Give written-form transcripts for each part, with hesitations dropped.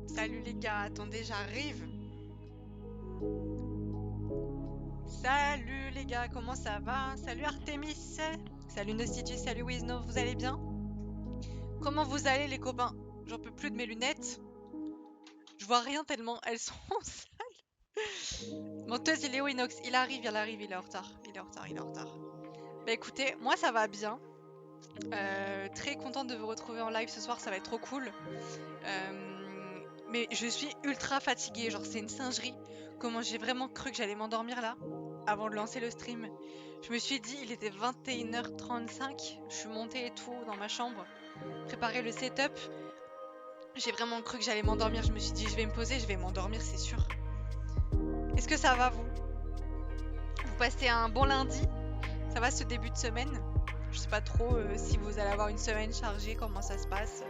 Salut les gars, attendez, j'arrive. Salut les gars, comment ça va? Salut Artemis, salut Nocity, salut Wizno, vous allez bien? Comment vous allez les copains? J'en peux plus de mes lunettes. Je vois rien tellement elles sont sales. Menteuse, il est où Inox? Il arrive, il est en retard. Il est en retard, il est en retard. Bah écoutez, moi ça va bien. Très contente de vous retrouver en live ce soir, ça va être trop cool. Mais je suis ultra fatiguée, genre c'est une singerie. Comment j'ai vraiment cru que j'allais m'endormir là, avant de lancer le stream. Je me suis dit, il était 21h35, je suis montée et tout dans ma chambre, préparer le setup. J'ai vraiment cru que j'allais m'endormir, je me suis dit je vais me poser, je vais m'endormir c'est sûr. Est-ce que ça va vous? Vous passez un bon lundi? Ça va ce début de semaine? Je sais pas trop si vous allez avoir une semaine chargée, comment ça se passe,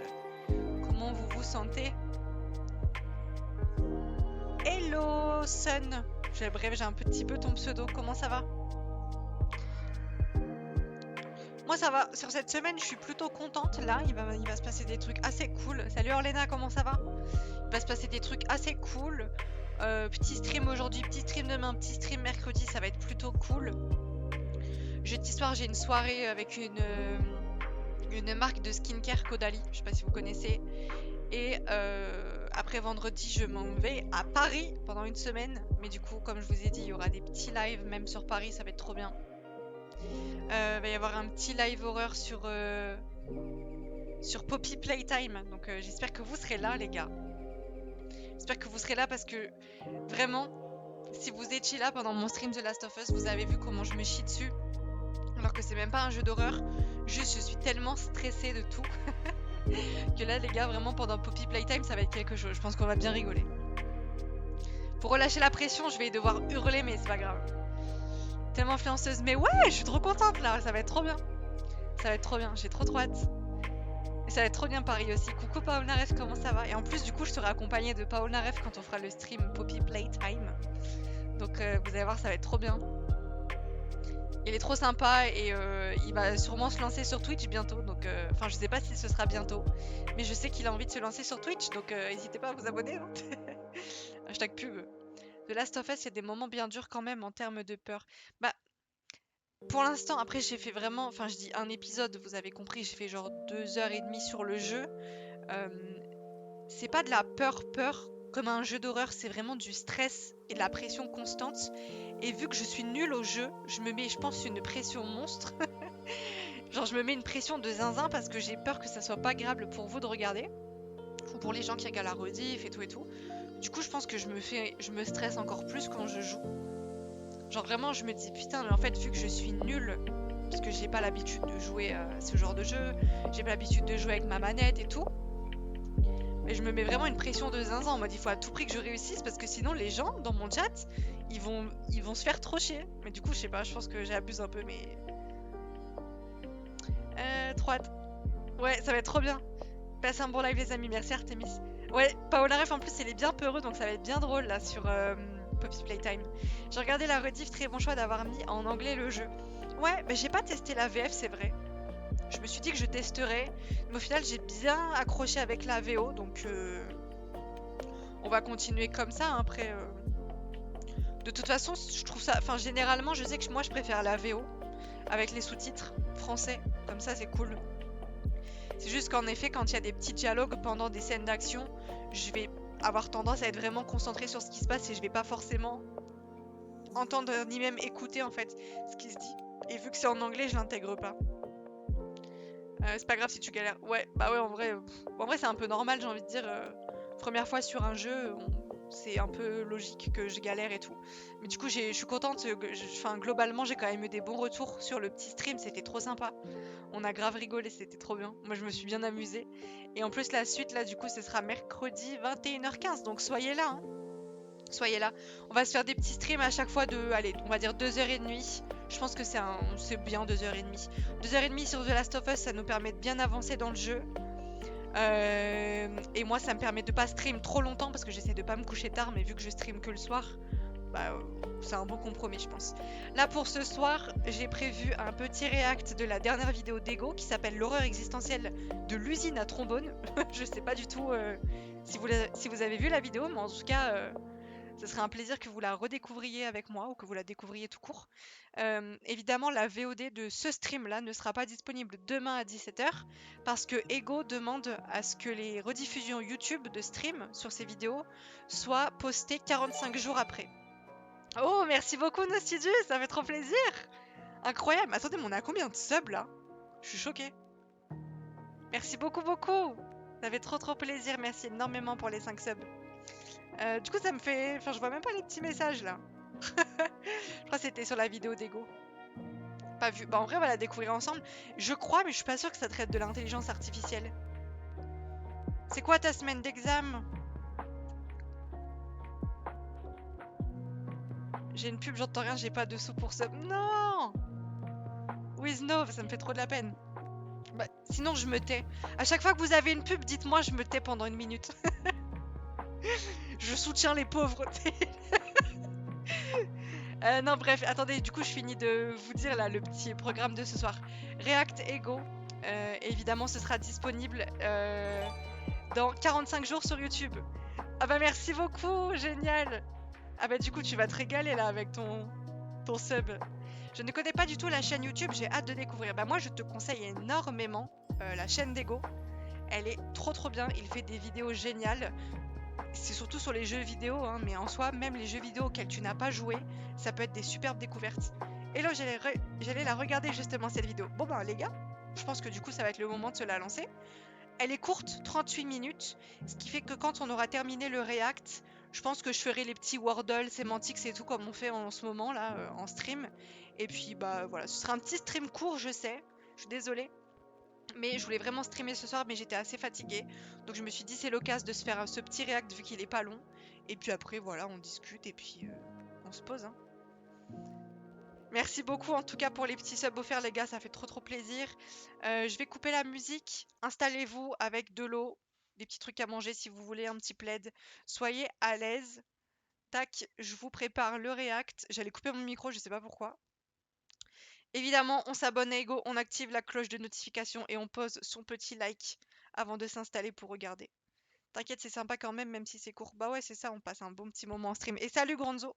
comment vous vous sentez? Hello Sun, bref j'ai un petit peu ton pseudo, comment ça va? Moi ça va, sur cette semaine je suis plutôt contente, là il va se passer des trucs assez cool. Salut Orlena, comment ça va? Il va se passer des trucs assez cool. Petit stream aujourd'hui, petit stream demain, petit stream mercredi, ça va être plutôt cool. Jeudi soir j'ai une soirée avec une marque de skincare Caudalie, je sais pas si vous connaissez. Et après vendredi, je m'en vais à Paris pendant une semaine. Mais du coup, comme je vous ai dit, il y aura des petits lives même sur Paris, ça va être trop bien. Va y avoir un petit live horreur sur Poppy Playtime. Donc j'espère que vous serez là, les gars. J'espère que vous serez là parce que vraiment, si vous étiez là pendant mon stream The Last of Us, vous avez vu comment je me chie dessus. Alors que c'est même pas un jeu d'horreur. Juste, je suis tellement stressée de tout. Que là les gars vraiment pendant Poppy Playtime ça va être quelque chose, je pense qu'on va bien rigoler. Pour relâcher la pression je vais devoir hurler mais c'est pas grave. Tellement influenceuse, mais ouais je suis trop contente là, ça va être trop bien. Ça va être trop bien, j'ai trop hâte. Et ça va être trop bien Paris aussi. Coucou Paul Naref, comment ça va? Et en plus du coup je serai accompagnée de Paul Naref quand on fera le stream Poppy Playtime. Donc vous allez voir ça va être trop bien. Il est trop sympa et il va sûrement se lancer sur Twitch bientôt. Donc, enfin, je sais pas si ce sera bientôt, mais je sais qu'il a envie de se lancer sur Twitch. Donc, n'hésitez pas à vous abonner. Hein. Hashtag pub. The Last of Us, il y a des moments bien durs quand même en termes de peur. Bah, pour l'instant, après, j'ai fait vraiment. Enfin, je dis un épisode, vous avez compris, j'ai fait genre 2h30 sur le jeu. C'est pas de la peur comme un jeu d'horreur, c'est vraiment du stress et de la pression constante. Et vu que je suis nulle au jeu, je me mets, je pense, une pression monstre. Genre, je me mets une pression de zinzin parce que j'ai peur que ça soit pas agréable pour vous de regarder. Ou pour les gens qui regardent la rediff et tout et tout. Du coup, je pense que je me stresse encore plus quand je joue. Genre, vraiment, je me dis, putain, mais en fait, vu que je suis nulle, parce que j'ai pas l'habitude de jouer à ce genre de jeu, j'ai pas l'habitude de jouer avec ma manette et tout. Mais je me mets vraiment une pression de zinzin en mode il faut à tout prix que je réussisse parce que sinon les gens dans mon chat ils vont se faire trop chier. Mais du coup je sais pas, je pense que j'abuse un peu mais... trop hâte. Ouais ça va être trop bien. Passez un bon live les amis, merci Artemis. Ouais, Paola Ref en plus, elle est bien peureux, donc ça va être bien drôle là sur Poppy's Playtime. J'ai regardé la rediff, très bon choix d'avoir mis en anglais le jeu. Ouais, mais j'ai pas testé la VF, c'est vrai. Je me suis dit que je testerais, mais au final j'ai bien accroché avec la VO, donc on va continuer comme ça hein, après. De toute façon, je trouve ça. Enfin, généralement, je sais que moi je préfère la VO avec les sous-titres français, comme ça c'est cool. C'est juste qu'en effet, quand il y a des petits dialogues pendant des scènes d'action, je vais avoir tendance à être vraiment concentrée sur ce qui se passe et je vais pas forcément entendre ni même écouter en fait ce qui se dit. Et vu que c'est en anglais, je l'intègre pas. C'est pas grave si tu galères. Ouais, bah ouais, en vrai c'est un peu normal, j'ai envie de dire. Première fois sur un jeu, c'est un peu logique que je galère et tout. Mais du coup, je suis contente. Enfin, globalement, j'ai quand même eu des bons retours sur le petit stream. C'était trop sympa. On a grave rigolé, c'était trop bien. Moi, je me suis bien amusée. Et en plus, la suite, là, du coup, ce sera mercredi 21h15. Donc, soyez là, hein. Soyez là. On va se faire des petits streams à chaque fois de, allez, on va dire 2h30. Je pense que c'est bien 2h30. 2h30 sur The Last of Us, ça nous permet de bien avancer dans le jeu. Et moi, ça me permet de pas stream trop longtemps parce que j'essaie de pas me coucher tard, mais vu que je stream que le soir, bah, c'est un bon compromis, je pense. Là, pour ce soir, j'ai prévu un petit react de la dernière vidéo d'Ego qui s'appelle L'horreur existentielle de l'usine à trombone. Je sais pas du tout si vous avez vu la vidéo, mais en tout cas, ce serait un plaisir que vous la redécouvriez avec moi ou que vous la découvriez tout court. Évidemment, la VOD de ce stream-là ne sera pas disponible demain à 17h parce que Ego demande à ce que les rediffusions YouTube de stream sur ces vidéos soient postées 45 jours après. Oh, merci beaucoup Nostidus, ça fait trop plaisir. Incroyable. Attendez, mais on a combien de subs là? Je suis choquée. Merci beaucoup, beaucoup. Ça fait trop plaisir. Merci énormément pour les 5 subs. Du coup, ça me fait... Enfin, je vois même pas les petits messages là. Je crois que c'était sur la vidéo d'Ego. Pas vu. Bah en vrai, on va la découvrir ensemble. Je crois, mais je suis pas sûre que ça traite de l'intelligence artificielle. C'est quoi ta semaine d'examen? J'ai une pub, j'entends rien, j'ai pas de sous pour sub. Non! Wiznov, ça me fait trop de la peine. Bah, sinon, je me tais. À chaque fois que vous avez une pub, dites-moi, je me tais pendant une minute. Je soutiens les pauvres. Non, bref, attendez, du coup, je finis de vous dire là le petit programme de ce soir. React Ego, évidemment, ce sera disponible dans 45 jours sur YouTube. Ah bah merci beaucoup, génial. Ah bah du coup, tu vas te régaler là avec ton sub. Je ne connais pas du tout la chaîne YouTube, j'ai hâte de découvrir. Bah moi, je te conseille énormément la chaîne d'Ego. Elle est trop bien, il fait des vidéos géniales. C'est surtout sur les jeux vidéo, hein, mais en soi, même les jeux vidéo auxquels tu n'as pas joué, ça peut être des superbes découvertes. Et là, j'allais la regarder justement cette vidéo. Bon ben les gars, je pense que du coup ça va être le moment de se la lancer. Elle est courte, 38 minutes, ce qui fait que quand on aura terminé le react, je pense que je ferai les petits Wordle, sémantiques et tout comme on fait en ce moment là, en stream. Et puis bah voilà, ce sera un petit stream court, je sais, je suis désolée. Mais je voulais vraiment streamer ce soir, mais j'étais assez fatiguée. Donc je me suis dit c'est l'occasion de se faire ce petit react vu qu'il est pas long. Et puis après voilà, on discute et puis on se pose. Hein. Merci beaucoup en tout cas pour les petits subs offerts les gars, ça fait trop plaisir. Je vais couper la musique. Installez-vous avec de l'eau, des petits trucs à manger si vous voulez, un petit plaid. Soyez à l'aise. Tac, je vous prépare le react. J'allais couper mon micro, je sais pas pourquoi. Évidemment, on s'abonne à Ego, on active la cloche de notification et on pose son petit like avant de s'installer pour regarder. T'inquiète, c'est sympa quand même, même si c'est court. Bah ouais, c'est ça, on passe un bon petit moment en stream. Et salut Granzo!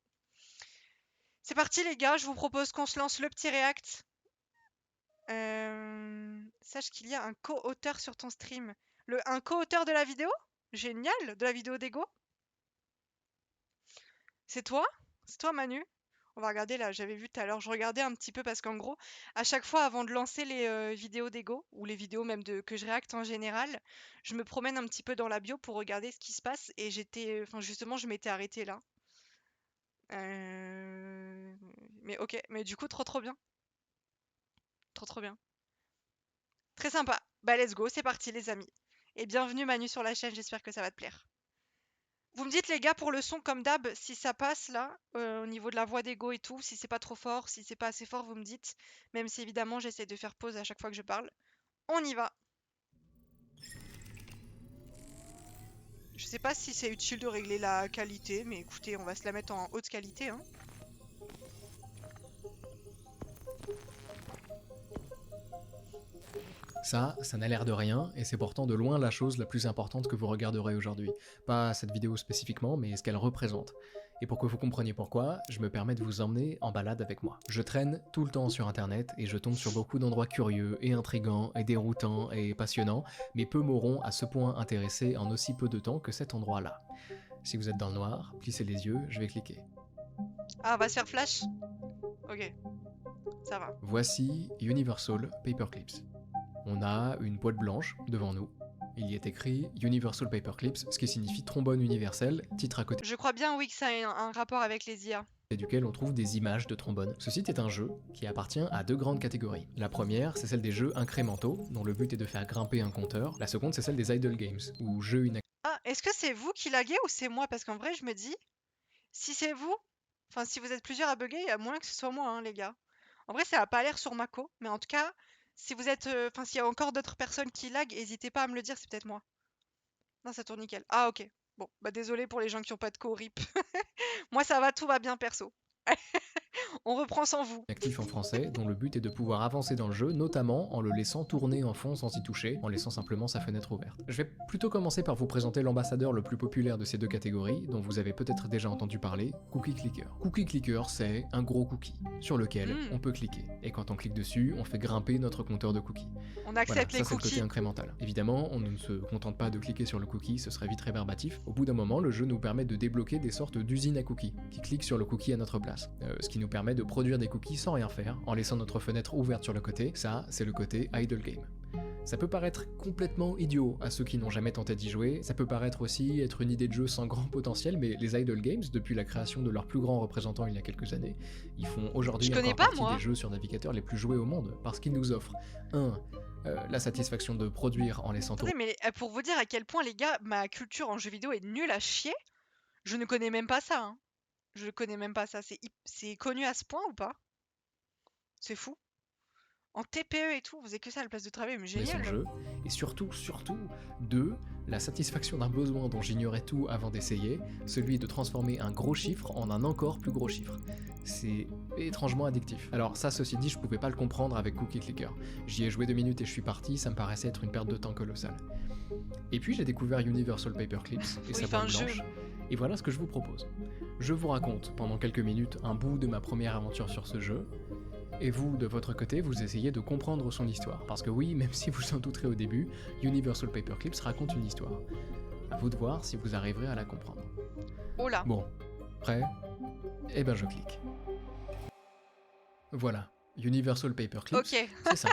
C'est parti les gars, je vous propose qu'on se lance le petit react. Sache qu'il y a un co-auteur sur ton stream. Un co-auteur de la vidéo? Génial, de la vidéo d'Ego. C'est toi? C'est toi Manu? On va regarder là, j'avais vu tout à l'heure, je regardais un petit peu parce qu'en gros, à chaque fois avant de lancer les vidéos d'Ego, ou les vidéos même que je réacte en général, je me promène un petit peu dans la bio pour regarder ce qui se passe et enfin justement, je m'étais arrêtée là. Mais ok, mais du coup, trop bien. Trop bien. Très sympa. Bah let's go, c'est parti les amis. Et bienvenue Manu sur la chaîne, j'espère que ça va te plaire. Vous me dites les gars pour le son comme d'hab, si ça passe là, au niveau de la voix d'Ego et tout, si c'est pas trop fort, si c'est pas assez fort, vous me dites. Même si évidemment j'essaie de faire pause à chaque fois que je parle. On y va. Je sais pas si c'est utile de régler la qualité, mais écoutez, on va se la mettre en haute qualité, hein. Ça n'a l'air de rien, et c'est pourtant de loin la chose la plus importante que vous regarderez aujourd'hui. Pas cette vidéo spécifiquement, mais ce qu'elle représente. Et pour que vous compreniez pourquoi, je me permets de vous emmener en balade avec moi. Je traîne tout le temps sur internet, et je tombe sur beaucoup d'endroits curieux, et intrigants, et déroutants, et passionnants, mais peu m'auront à ce point intéressé en aussi peu de temps que cet endroit-là. Si vous êtes dans le noir, plissez les yeux, je vais cliquer. Ah, on va se faire flash? Ok, ça va. Voici Universal Paperclips. On a une boîte blanche devant nous. Il y est écrit Universal Paperclips, ce qui signifie trombone universel, titre à côté Je crois bien, oui, que ça a un rapport avec les IA. duquel on trouve des images de trombone. Ce site est un jeu qui appartient à deux grandes catégories. La première, c'est celle des jeux incrémentaux, dont le but est de faire grimper un compteur. La seconde, c'est celle des idle games, ou jeux Ah, est-ce que c'est vous qui laguez ou c'est moi? Parce qu'en vrai, je me dis, si c'est vous, enfin, si vous êtes plusieurs à bugger, il y a moins que ce soit moi, hein, les gars. En vrai, ça a pas l'air sur Mako, mais en tout cas, si vous êtes, enfin, s'il y a encore d'autres personnes qui lag, n'hésitez pas à me le dire, c'est peut-être moi. Non, ça tourne nickel. Ah, ok. Bon, bah désolé pour les gens qui ont pas de co-rip. Moi, ça va, tout va bien perso. On reprend sans vous. actif en français, dont le but est de pouvoir avancer dans le jeu, notamment en le laissant tourner en fond sans y toucher, en laissant simplement sa fenêtre ouverte. Je vais plutôt commencer par vous présenter l'ambassadeur le plus populaire de ces deux catégories, dont vous avez peut-être déjà entendu parler, Cookie Clicker. Cookie Clicker, c'est un gros cookie, sur lequel on peut cliquer, et quand on clique dessus, on fait grimper notre compteur de cookies. On Voilà, accepte ça les c'est le côté cookies. incrémental. Évidemment, on ne se contente pas de cliquer sur le cookie, ce serait vite rébarbatif. Au bout d'un moment, le jeu nous permet de débloquer des sortes d'usines à cookies, qui cliquent sur le cookie à notre place. Ce qui nous permet de produire des cookies sans rien faire, en laissant notre fenêtre ouverte sur le côté. Ça, c'est le côté idle game. Ça peut paraître complètement idiot à ceux qui n'ont jamais tenté d'y jouer, ça peut paraître aussi être une idée de jeu sans grand potentiel, mais les idle games, depuis la création de leur plus grand représentant il y a quelques années, ils font aujourd'hui encore partie des jeux sur navigateur les plus joués au monde, parce qu'ils nous offrent 1. La satisfaction de produire en laissant tourner. Attendez, mais pour vous dire à quel point, les gars, ma culture en jeux vidéo est nulle à chier, je ne connais même pas ça, hein. Je connais même pas ça. C'est connu à ce point ou pas? C'est fou. En TPE et tout, vous avez que ça à la place de travail, mais génial. Jeu, et surtout, 2, la satisfaction d'un besoin dont j'ignorais tout avant d'essayer, celui de transformer un gros chiffre en un encore plus gros chiffre. C'est étrangement addictif. Alors ça, ceci dit, je pouvais pas le comprendre avec Cookie Clicker. J'y ai joué 2 minutes et je suis parti, ça me paraissait être une perte de temps colossale. Et puis j'ai découvert Universal Paperclips et sa boîte blanche, et voilà ce que je vous propose. Je vous raconte pendant quelques minutes un bout de ma première aventure sur ce jeu, et vous, de votre côté, vous essayez de comprendre son histoire. Parce que oui, même si vous en douterez au début, Universal Paperclips raconte une histoire. À vous de voir si vous arriverez à la comprendre. Oh là. Bon, prêt? Eh ben je clique. Voilà, Universal Paperclips, Ok. c'est ça.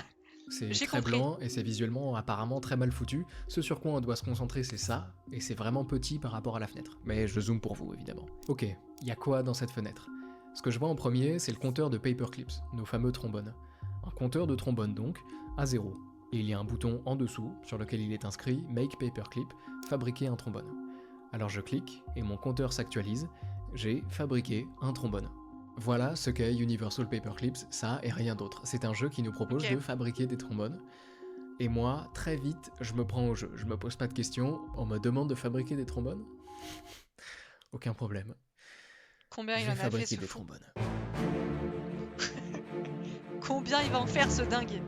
C'est très blanc et c'est visuellement apparemment très mal foutu. Ce sur quoi on doit se concentrer, c'est ça, et c'est vraiment petit par rapport à la fenêtre. Mais je zoome pour vous, évidemment. Ok, y a quoi dans cette fenêtre? Ce que je vois en premier, c'est le compteur de Paperclips, nos fameux trombones. Un compteur de trombone donc, à 0. Et il y a un bouton en dessous, sur lequel il est inscrit « Make Paperclip », fabriquer un trombone. Alors je clique, et mon compteur s'actualise, j'ai fabriqué un trombone. Voilà ce qu'est Universal Paperclips, ça et rien d'autre. C'est un jeu qui nous propose de fabriquer des trombones. Et moi, très vite, je me prends au jeu. Je me pose pas de questions, on me demande de fabriquer des trombones? Aucun problème. Combien il en a fait, ce des fou. trombones. Combien il va en faire, ce dingue?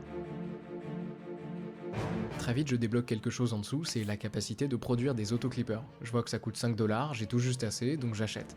Très vite, je débloque quelque chose en dessous, c'est la capacité de produire des autoclippers. Je vois que ça coûte 5$, j'ai tout juste assez, donc j'achète.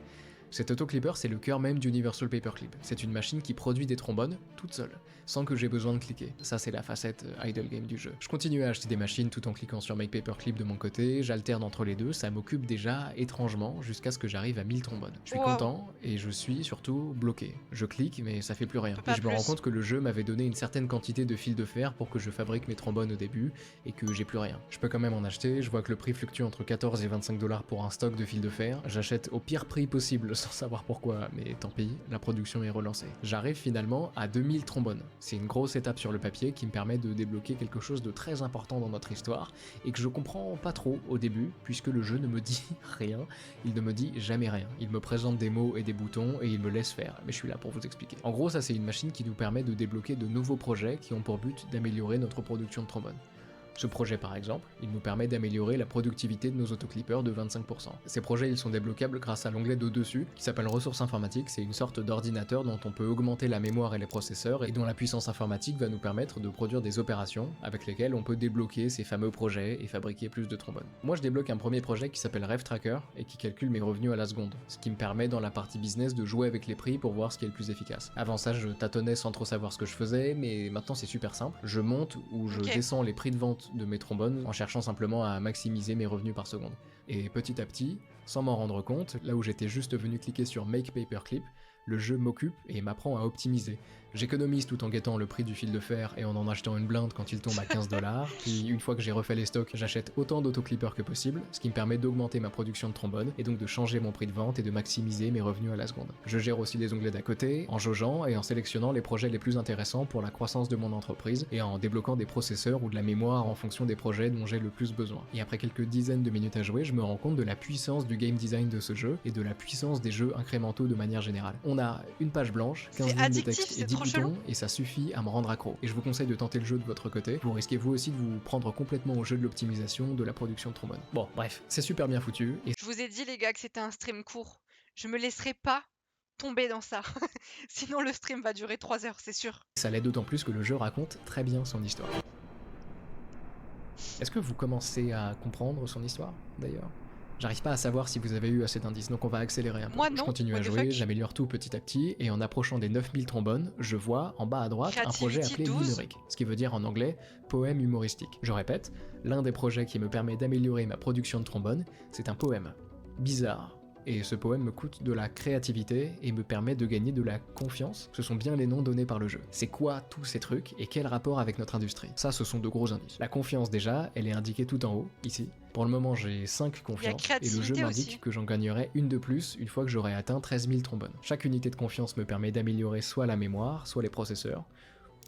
Cet autoclipper, c'est le cœur même d'Universal Paperclip. C'est une machine qui produit des trombones, toute seule, sans que j'ai besoin de cliquer. Ça, c'est la facette idle game du jeu. Je continue à acheter des machines tout en cliquant sur Make Paperclip de mon côté, j'alterne entre les deux, ça m'occupe déjà étrangement jusqu'à ce que j'arrive à 1000 trombones. Je suis content, et je suis surtout bloqué. Je clique, mais ça fait plus rien. Et je me rends compte que le jeu m'avait donné une certaine quantité de fil de fer pour que je fabrique mes trombones au début, et que j'ai plus rien. Je peux quand même en acheter, je vois que le prix fluctue entre 14 et 25$ pour un stock de fil de fer, j'achète au pire prix possible sans savoir pourquoi, mais tant pis, la production est relancée. J'arrive finalement à 2000 trombones. C'est une grosse étape sur le papier qui me permet de débloquer quelque chose de très important dans notre histoire, et que je comprends pas trop au début, puisque le jeu ne me dit rien, il ne me dit jamais rien. Il me présente des mots et des boutons, et il me laisse faire, mais je suis là pour vous expliquer. En gros, ça c'est une machine qui nous permet de débloquer de nouveaux projets qui ont pour but d'améliorer notre production de trombones. Ce projet par exemple, il nous permet d'améliorer la productivité de nos autoclippers de 25%. Ces projets ils sont débloquables grâce à l'onglet d'au-dessus qui s'appelle ressources informatiques, c'est une sorte d'ordinateur dont on peut augmenter la mémoire et les processeurs et dont la puissance informatique va nous permettre de produire des opérations avec lesquelles on peut débloquer ces fameux projets et fabriquer plus de trombones. Moi je débloque un premier projet qui s'appelle Rev Tracker et qui calcule mes revenus à la seconde, ce qui me permet dans la partie business de jouer avec les prix pour voir ce qui est le plus efficace. Avant ça je tâtonnais sans trop savoir ce que je faisais, mais maintenant c'est super simple, je monte ou je Ok. descends les prix de vente de mes trombones en cherchant simplement à maximiser mes revenus par seconde. Et petit à petit, sans m'en rendre compte, là où j'étais juste venu cliquer sur Make Paperclip, le jeu m'occupe et m'apprend à optimiser. J'économise tout en guettant le prix du fil de fer et en achetant une blinde quand il tombe à 15$, puis une fois que j'ai refait les stocks, j'achète autant d'autoclippers que possible, ce qui me permet d'augmenter ma production de trombone et donc de changer mon prix de vente et de maximiser mes revenus à la seconde. Je gère aussi les onglets d'à côté, en jaugeant et en sélectionnant les projets les plus intéressants pour la croissance de mon entreprise et en débloquant des processeurs ou de la mémoire en fonction des projets dont j'ai le plus besoin. Et après quelques dizaines de minutes à jouer, je me rends compte de la puissance du game design de ce jeu et de la puissance des jeux incrémentaux de manière générale. On a une page blanche, 15 C'est lignes de addictif, texte et c'est 10 trop boutons chelou. et ça suffit à me rendre accro. Et je vous conseille de tenter le jeu de votre côté, vous risquez vous aussi de vous prendre complètement au jeu de l'optimisation de la production de trombone. Bon, bref, c'est super bien foutu et Je vous ai dit les gars que c'était un stream court. Je me laisserai pas tomber dans ça. Sinon le stream va durer 3 heures, c'est sûr. ça l'est d'autant plus que le jeu raconte très bien son histoire. Est-ce que vous commencez à comprendre son histoire, d'ailleurs ? J'arrive pas à savoir si vous avez eu assez d'indices, donc on va accélérer un peu. Moi Je non, continue what à the jouer, fuck. j'améliore tout petit à petit, et en approchant des 9000 trombones, je vois, en bas à droite, un projet Creativity appelé 12. Limerick, ce qui veut dire en anglais poème humoristique. Je répète, l'un des projets qui me permet d'améliorer ma production de trombone, c'est un poème. Bizarre. Et ce poème me coûte de la créativité et me permet de gagner de la confiance. Ce sont bien les noms donnés par le jeu. C'est quoi tous ces trucs et quel rapport avec notre industrie ? Ça, ce sont de gros indices. La confiance déjà, elle est indiquée tout en haut, ici. Pour le moment, j'ai 5 confiances, et le jeu créativité m'indique aussi. que j'en gagnerai une de plus une fois que j'aurai atteint 13 000 trombones. Chaque unité de confiance me permet d'améliorer soit la mémoire, soit les processeurs.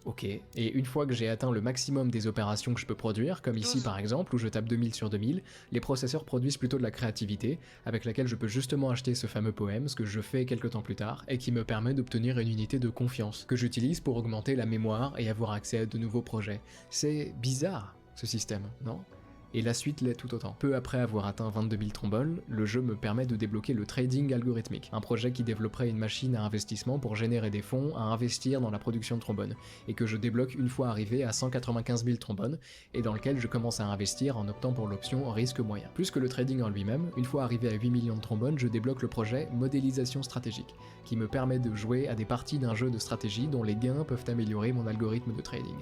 Ok, et une fois que j'ai atteint le maximum des opérations que je peux produire, comme ici 12. par exemple, où je tape 2000 sur 2000, les processeurs produisent plutôt de la créativité, avec laquelle je peux justement acheter ce fameux poème, ce que je fais quelques temps plus tard, et qui me permet d'obtenir une unité de confiance, que j'utilise pour augmenter la mémoire et avoir accès à de nouveaux projets. C'est bizarre, ce système, non ? Et la suite l'est tout autant. Peu après avoir atteint 22 000 trombones, le jeu me permet de débloquer le trading algorithmique, un projet qui développerait une machine à investissement pour générer des fonds à investir dans la production de trombones, et que je débloque une fois arrivé à 195 000 trombones, et dans lequel je commence à investir en optant pour l'option risque moyen. Plus que le trading en lui-même, une fois arrivé à 8 millions de trombones, je débloque le projet modélisation stratégique, qui me permet de jouer à des parties d'un jeu de stratégie dont les gains peuvent améliorer mon algorithme de trading.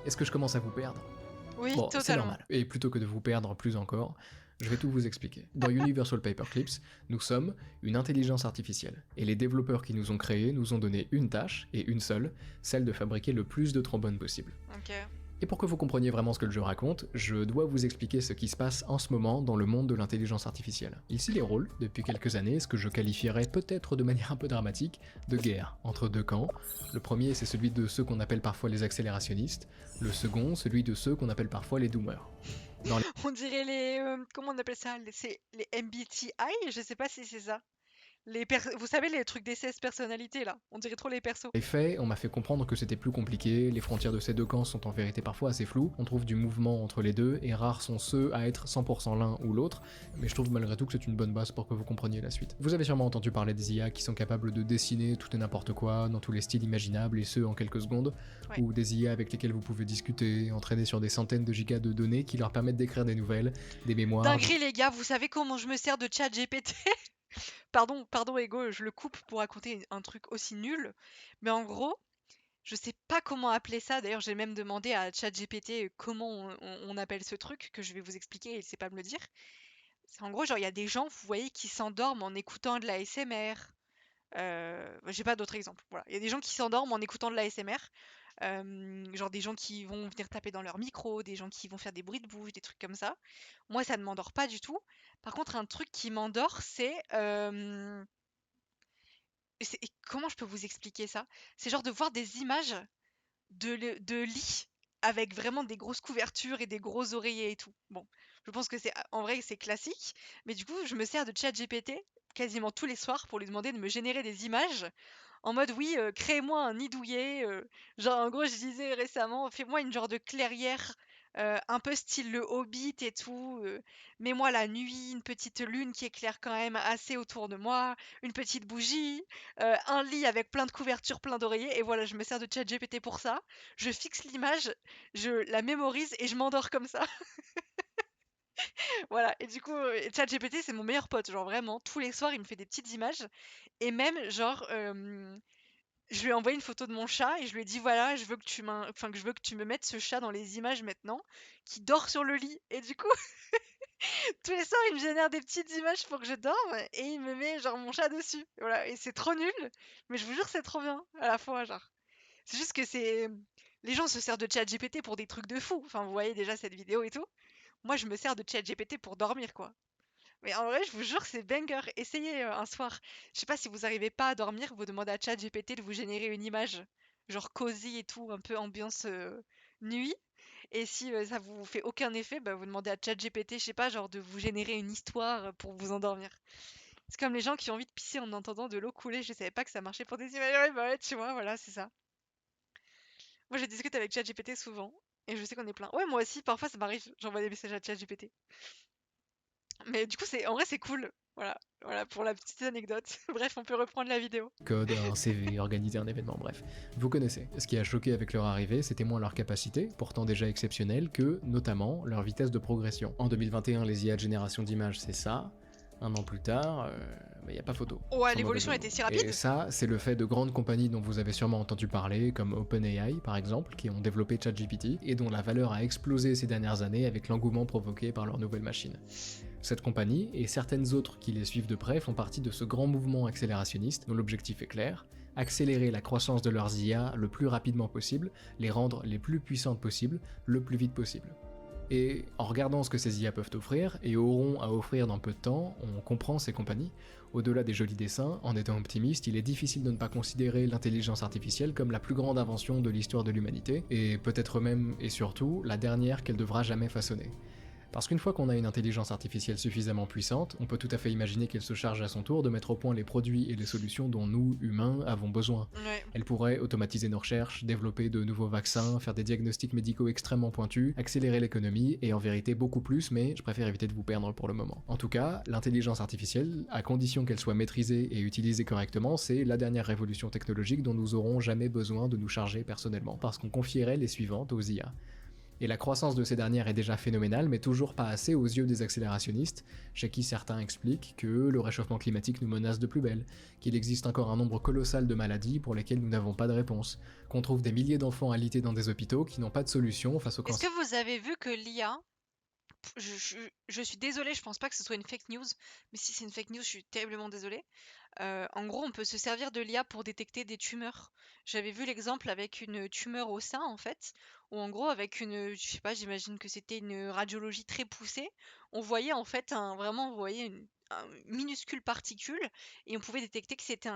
Est-ce que je commence à vous perdre ? Oui, Bon, c'est totalement. normal. Et plutôt que de vous perdre plus encore, je vais tout vous expliquer. Dans Universal Paperclips, nous sommes une intelligence artificielle. Et les développeurs qui nous ont créés nous ont donné une tâche, et une seule, celle de fabriquer le plus de trombones possible. Ok. Et pour que vous compreniez vraiment ce que le jeu raconte, je dois vous expliquer ce qui se passe en ce moment dans le monde de l'intelligence artificielle. Il s'y déroule, depuis quelques années, ce que je qualifierais peut-être de manière un peu dramatique, de guerre entre deux camps. Le premier, c'est celui de ceux qu'on appelle parfois les accélérationnistes, le second, celui de ceux qu'on appelle parfois les doomers. On dirait les... comment on appelle ça? C'est les MBTI? Je sais pas si c'est ça. Vous savez, les trucs des 16 personnalités, là. On dirait trop les persos. Les faits, on m'a fait comprendre que c'était plus compliqué, les frontières de ces deux camps sont en vérité parfois assez floues, on trouve du mouvement entre les deux, et rares sont ceux à être 100% l'un ou l'autre, mais je trouve malgré tout que c'est une bonne base pour que vous compreniez la suite. Vous avez sûrement entendu parler des IA qui sont capables de dessiner tout et n'importe quoi, dans tous les styles imaginables, et ce en quelques secondes, Ouais. ou des IA avec lesquelles vous pouvez discuter, entraîner sur des centaines de gigas de données qui leur permettent d'écrire des nouvelles, des mémoires... Dinguerie, les gars, vous savez comment je me sers de ChatGPT? Pardon, Ego, je le coupe pour raconter un truc aussi nul. Mais en gros, je sais pas comment appeler ça. D'ailleurs, j'ai même demandé à ChatGPT comment on appelle ce truc que je vais vous expliquer et il sait pas me le dire. C'est en gros, genre, il y a des gens, vous voyez, qui s'endorment en écoutant de la SMR. J'ai pas d'autres exemples. Voilà. Il y a des gens qui s'endorment en écoutant de la SMR. Genre des gens qui vont venir taper dans leur micro, des gens qui vont faire des bruits de bouche, des trucs comme ça. Moi, ça ne m'endort pas du tout. Par contre, un truc qui m'endort, c'est... comment je peux vous expliquer ça? C'est genre de voir des images de lits avec vraiment des grosses couvertures et des gros oreillers et tout. Bon, je pense que en vrai c'est classique, mais du coup je me sers de ChatGPT quasiment tous les soirs pour lui demander de me générer des images en mode oui, crée-moi un nid douillet. Genre en gros je disais récemment, fais-moi une genre de clairière un peu style le Hobbit et tout. Mets-moi la nuit, une petite lune qui éclaire quand même assez autour de moi, une petite bougie, un lit avec plein de couvertures, plein d'oreillers. Et voilà, je me sers de ChatGPT pour ça. Je fixe l'image, je la mémorise et je m'endors comme ça. Voilà. Et du coup, ChatGPT, c'est mon meilleur pote. Genre vraiment, tous les soirs, il me fait des petites images. Et même, genre, je lui ai envoyé une photo de mon chat et je lui ai dit voilà, que je veux que tu me mettes ce chat dans les images maintenant, qui dort sur le lit. Et du coup, tous les soirs, il me génère des petites images pour que je dorme et il me met genre mon chat dessus. Voilà, et c'est trop nul, mais je vous jure, c'est trop bien à la fois, genre. C'est juste que c'est. Les gens se servent de ChatGPT pour des trucs de fou. Enfin, vous voyez déjà cette vidéo et tout. Moi, je me sers de ChatGPT pour dormir, quoi. Mais en vrai, je vous jure, c'est banger. Essayez un soir. Je sais pas si vous arrivez pas à dormir, vous demandez à ChatGPT de vous générer une image, genre cosy et tout, un peu ambiance nuit. Et si ça vous fait aucun effet, bah, vous demandez à ChatGPT, je sais pas, genre de vous générer une histoire pour vous endormir. C'est comme les gens qui ont envie de pisser en entendant de l'eau couler. Je savais pas que ça marchait pour des images. Ouais, bah ouais, tu vois, voilà, c'est ça. Moi, je discute avec ChatGPT souvent. Et je sais qu'on est plein. Ouais, moi aussi, parfois ça m'arrive. J'envoie des messages à ChatGPT. Mais du coup, en vrai, c'est cool. Voilà, voilà pour la petite anecdote. Bref, on peut reprendre la vidéo. Code, un CV, organiser un événement, bref. Vous connaissez. Ce qui a choqué avec leur arrivée, c'était moins leur capacité, pourtant déjà exceptionnelle, que, notamment, leur vitesse de progression. En 2021, les IA de génération d'images, c'est ça. Un an plus tard, y a pas photo. Ouais, Sans l'évolution mauvais jeu de était si mots. rapide. Et ça, c'est le fait de grandes compagnies dont vous avez sûrement entendu parler, comme OpenAI par exemple, qui ont développé ChatGPT, et dont la valeur a explosé ces dernières années avec l'engouement provoqué par leur nouvelle machine. Cette compagnie, et certaines autres qui les suivent de près, font partie de ce grand mouvement accélérationniste dont l'objectif est clair, accélérer la croissance de leurs IA le plus rapidement possible, les rendre les plus puissantes possibles, le plus vite possible. Et en regardant ce que ces IA peuvent offrir, et auront à offrir dans peu de temps, on comprend ces compagnies. Au-delà des jolis dessins, en étant optimiste, il est difficile de ne pas considérer l'intelligence artificielle comme la plus grande invention de l'histoire de l'humanité, et peut-être même et surtout la dernière qu'elle devra jamais façonner. Parce qu'une fois qu'on a une intelligence artificielle suffisamment puissante, on peut tout à fait imaginer qu'elle se charge à son tour de mettre au point les produits et les solutions dont nous, humains, avons besoin. Ouais. Elle pourrait automatiser nos recherches, développer de nouveaux vaccins, faire des diagnostics médicaux extrêmement pointus, accélérer l'économie, et en vérité beaucoup plus, mais je préfère éviter de vous perdre pour le moment. En tout cas, l'intelligence artificielle, à condition qu'elle soit maîtrisée et utilisée correctement, c'est la dernière révolution technologique dont nous aurons jamais besoin de nous charger personnellement, parce qu'on confierait les suivantes aux IA. Et la croissance de ces dernières est déjà phénoménale, mais toujours pas assez aux yeux des accélérationnistes, chez qui certains expliquent que le réchauffement climatique nous menace de plus belle, qu'il existe encore un nombre colossal de maladies pour lesquelles nous n'avons pas de réponse, qu'on trouve des milliers d'enfants alités dans des hôpitaux qui n'ont pas de solution face au Est-ce cancer. que vous avez vu que l'IA, je suis désolée, je pense pas que ce soit une fake news, mais si c'est une fake news, je suis terriblement désolée. En gros, on peut se servir de l'IA pour détecter des tumeurs. J'avais vu l'exemple avec une tumeur au sein, en fait, où en gros, avec je sais pas, j'imagine que c'était une radiologie très poussée, on voyait en fait vraiment, vous voyez une minuscule particule, et on pouvait détecter que c'était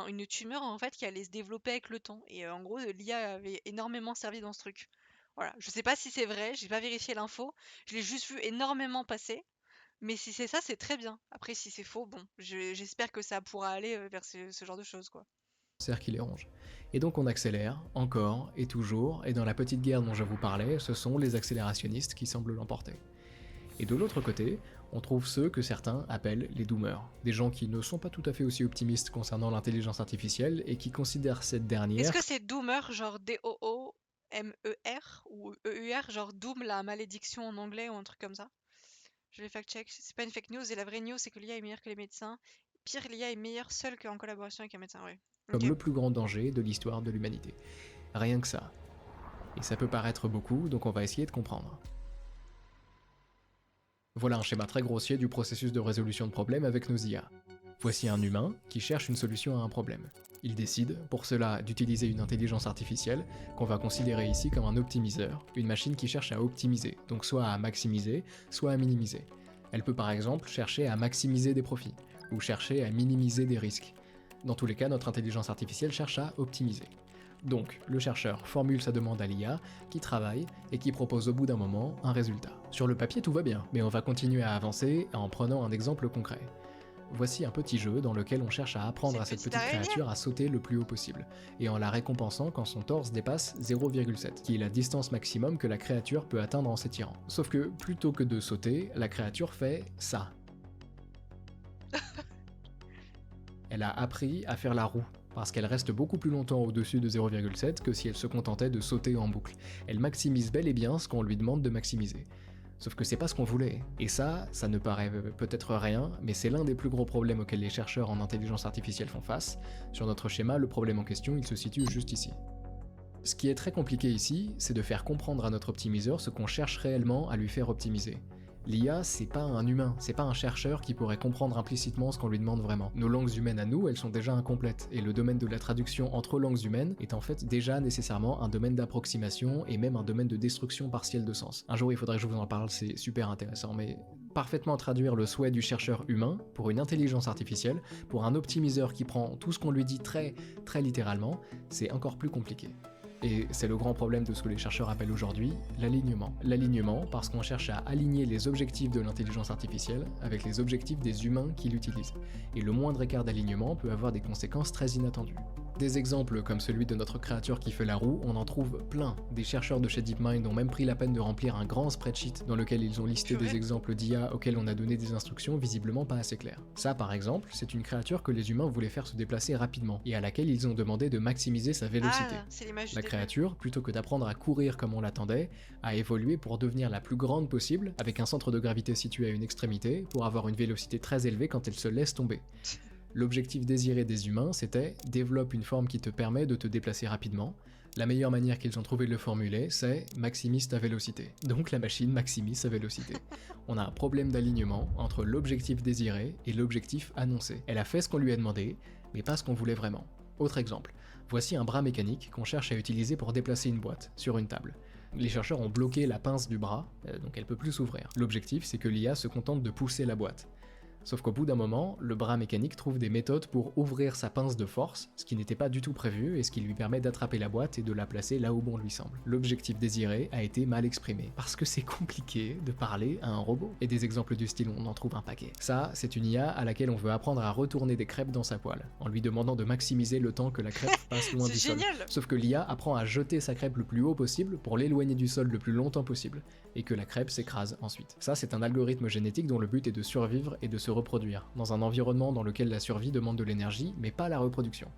une tumeur en fait qui allait se développer avec le temps. Et en gros, l'IA avait énormément servi dans ce truc. Voilà, je sais pas si c'est vrai, j'ai pas vérifié l'info, je l'ai juste vu énormément passer. Mais si c'est ça, c'est très bien. Après, si c'est faux, bon, j'espère que ça pourra aller vers ce genre de choses, quoi. Qui les ronge. Et donc on accélère, encore et toujours, et dans la petite guerre dont je vous parlais, ce sont les accélérationnistes qui semblent l'emporter. Et de l'autre côté, on trouve ceux que certains appellent les doomers, des gens qui ne sont pas tout à fait aussi optimistes concernant l'intelligence artificielle et qui considèrent cette dernière... Est-ce que c'est Doomer, genre D-O-O-M-E-R ou E-U-R, genre Doom, la malédiction en anglais ou un truc comme ça? Je vais fact-check. C'est pas une fake news et la vraie news, c'est que l'IA est meilleure que les médecins. Pire, l'IA est meilleure seule qu'en collaboration avec un médecin, ouais. comme Ok. le plus grand danger de l'histoire de l'humanité. Rien que ça. Et ça peut paraître beaucoup, donc on va essayer de comprendre. Voilà un schéma très grossier du processus de résolution de problèmes avec nos IA. Voici un humain qui cherche une solution à un problème. Il décide, pour cela, d'utiliser une intelligence artificielle, qu'on va considérer ici comme un optimiseur, une machine qui cherche à optimiser, donc soit à maximiser, soit à minimiser. Elle peut par exemple chercher à maximiser des profits, ou chercher à minimiser des risques. Dans tous les cas, notre intelligence artificielle cherche à optimiser. Donc, le chercheur formule sa demande à l'IA, qui travaille et qui propose au bout d'un moment un résultat. Sur le papier, tout va bien, mais on va continuer à avancer en prenant un exemple concret. Voici un petit jeu dans lequel on cherche à apprendre à cette petite créature à sauter le plus haut possible, et en la récompensant quand son torse dépasse 0,7, qui est la distance maximum que la créature peut atteindre en s'étirant. Sauf que, plutôt que de sauter, la créature fait ça. Elle a appris à faire la roue, parce qu'elle reste beaucoup plus longtemps au-dessus de 0,7 que si elle se contentait de sauter en boucle. Elle maximise bel et bien ce qu'on lui demande de maximiser. Sauf que c'est pas ce qu'on voulait. Et ça ne paraît peut-être rien, mais c'est l'un des plus gros problèmes auxquels les chercheurs en intelligence artificielle font face. Sur notre schéma, le problème en question, il se situe juste ici. Ce qui est très compliqué ici, c'est de faire comprendre à notre optimiseur ce qu'on cherche réellement à lui faire optimiser. L'IA, c'est pas un humain, c'est pas un chercheur qui pourrait comprendre implicitement ce qu'on lui demande vraiment. Nos langues humaines à nous, elles sont déjà incomplètes, et le domaine de la traduction entre langues humaines est en fait déjà nécessairement un domaine d'approximation et même un domaine de destruction partielle de sens. Un jour il faudrait que je vous en parle, c'est super intéressant, mais parfaitement traduire le souhait du chercheur humain pour une intelligence artificielle, pour un optimiseur qui prend tout ce qu'on lui dit très littéralement, c'est encore plus compliqué. Et c'est le grand problème de ce que les chercheurs appellent aujourd'hui l'alignement. L'alignement parce qu'on cherche à aligner les objectifs de l'intelligence artificielle avec les objectifs des humains qui l'utilisent. Et le moindre écart d'alignement peut avoir des conséquences très inattendues. Des exemples comme celui de notre créature qui fait la roue, on en trouve plein. Des chercheurs de chez DeepMind ont même pris la peine de remplir un grand spreadsheet dans lequel ils ont listé des exemples d'IA auxquels on a donné des instructions visiblement pas assez claires. Ça par exemple, c'est une créature que les humains voulaient faire se déplacer rapidement et à laquelle ils ont demandé de maximiser sa vélocité. La créature, plutôt que d'apprendre à courir comme on l'attendait, a évolué pour devenir la plus grande possible avec un centre de gravité situé à une extrémité pour avoir une vélocité très élevée quand elle se laisse tomber. L'objectif désiré des humains, c'était « développe une forme qui te permet de te déplacer rapidement ». La meilleure manière qu'ils ont trouvé de le formuler, c'est « maximise ta vélocité ». Donc la machine maximise sa vélocité. On a un problème d'alignement entre l'objectif désiré et l'objectif annoncé. Elle a fait ce qu'on lui a demandé, mais pas ce qu'on voulait vraiment. Autre exemple, voici un bras mécanique qu'on cherche à utiliser pour déplacer une boîte sur une table. Les chercheurs ont bloqué la pince du bras, donc elle peut plus s'ouvrir. L'objectif, c'est que l'IA se contente de pousser la boîte. Sauf qu'au bout d'un moment, le bras mécanique trouve des méthodes pour ouvrir sa pince de force, ce qui n'était pas du tout prévu et ce qui lui permet d'attraper la boîte et de la placer là où bon lui semble. L'objectif désiré a été mal exprimé, parce que c'est compliqué de parler à un robot. Et des exemples du style, on en trouve un paquet. Ça, c'est une IA à laquelle on veut apprendre à retourner des crêpes dans sa poêle, en lui demandant de maximiser le temps que la crêpe passe loin du sol. Sauf que l'IA apprend à jeter sa crêpe le plus haut possible pour l'éloigner du sol le plus longtemps possible, et que la crêpe s'écrase ensuite. Ça, c'est un algorithme génétique dont le but est de survivre et de se reproduire, dans un environnement dans lequel la survie demande de l'énergie, mais pas la reproduction.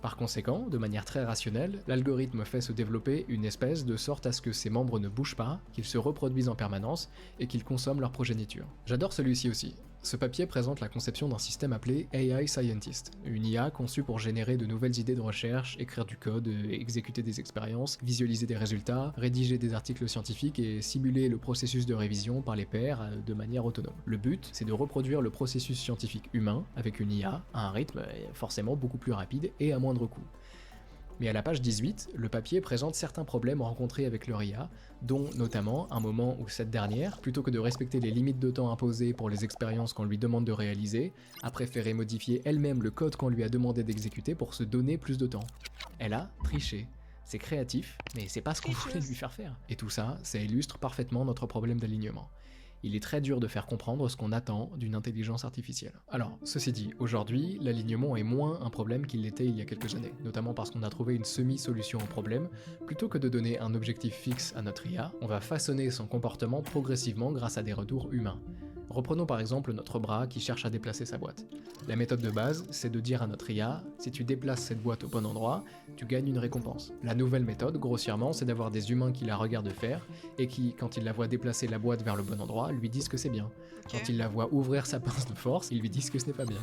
Par conséquent, de manière très rationnelle, l'algorithme fait se développer une espèce de sorte à ce que ses membres ne bougent pas, qu'ils se reproduisent en permanence et qu'ils consomment leur progéniture. J'adore celui-ci aussi. Ce papier présente la conception d'un système appelé AI Scientist, une IA conçue pour générer de nouvelles idées de recherche, écrire du code, exécuter des expériences, visualiser des résultats, rédiger des articles scientifiques et simuler le processus de révision par les pairs de manière autonome. Le but, c'est de reproduire le processus scientifique humain avec une IA à un rythme forcément beaucoup plus rapide et à moindre coût. Mais à la page 18, le papier présente certains problèmes rencontrés avec leur IA, dont notamment un moment où cette dernière, plutôt que de respecter les limites de temps imposées pour les expériences qu'on lui demande de réaliser, a préféré modifier elle-même le code qu'on lui a demandé d'exécuter pour se donner plus de temps. Elle a triché. C'est créatif, mais c'est pas ce qu'on voulait lui faire faire. Et tout ça, ça illustre parfaitement notre problème d'alignement. Il est très dur de faire comprendre ce qu'on attend d'une intelligence artificielle. Alors, ceci dit, aujourd'hui, l'alignement est moins un problème qu'il l'était il y a quelques années, notamment parce qu'on a trouvé une semi-solution au problème. Plutôt que de donner un objectif fixe à notre IA, on va façonner son comportement progressivement grâce à des retours humains. Reprenons par exemple notre bras qui cherche à déplacer sa boîte. La méthode de base, c'est de dire à notre IA, si tu déplaces cette boîte au bon endroit, tu gagnes une récompense. La nouvelle méthode, grossièrement, c'est d'avoir des humains qui la regardent faire, et qui, quand ils la voient déplacer la boîte vers le bon endroit, lui disent que c'est bien. Quand ils la voient ouvrir sa pince de force, ils lui disent que ce n'est pas bien.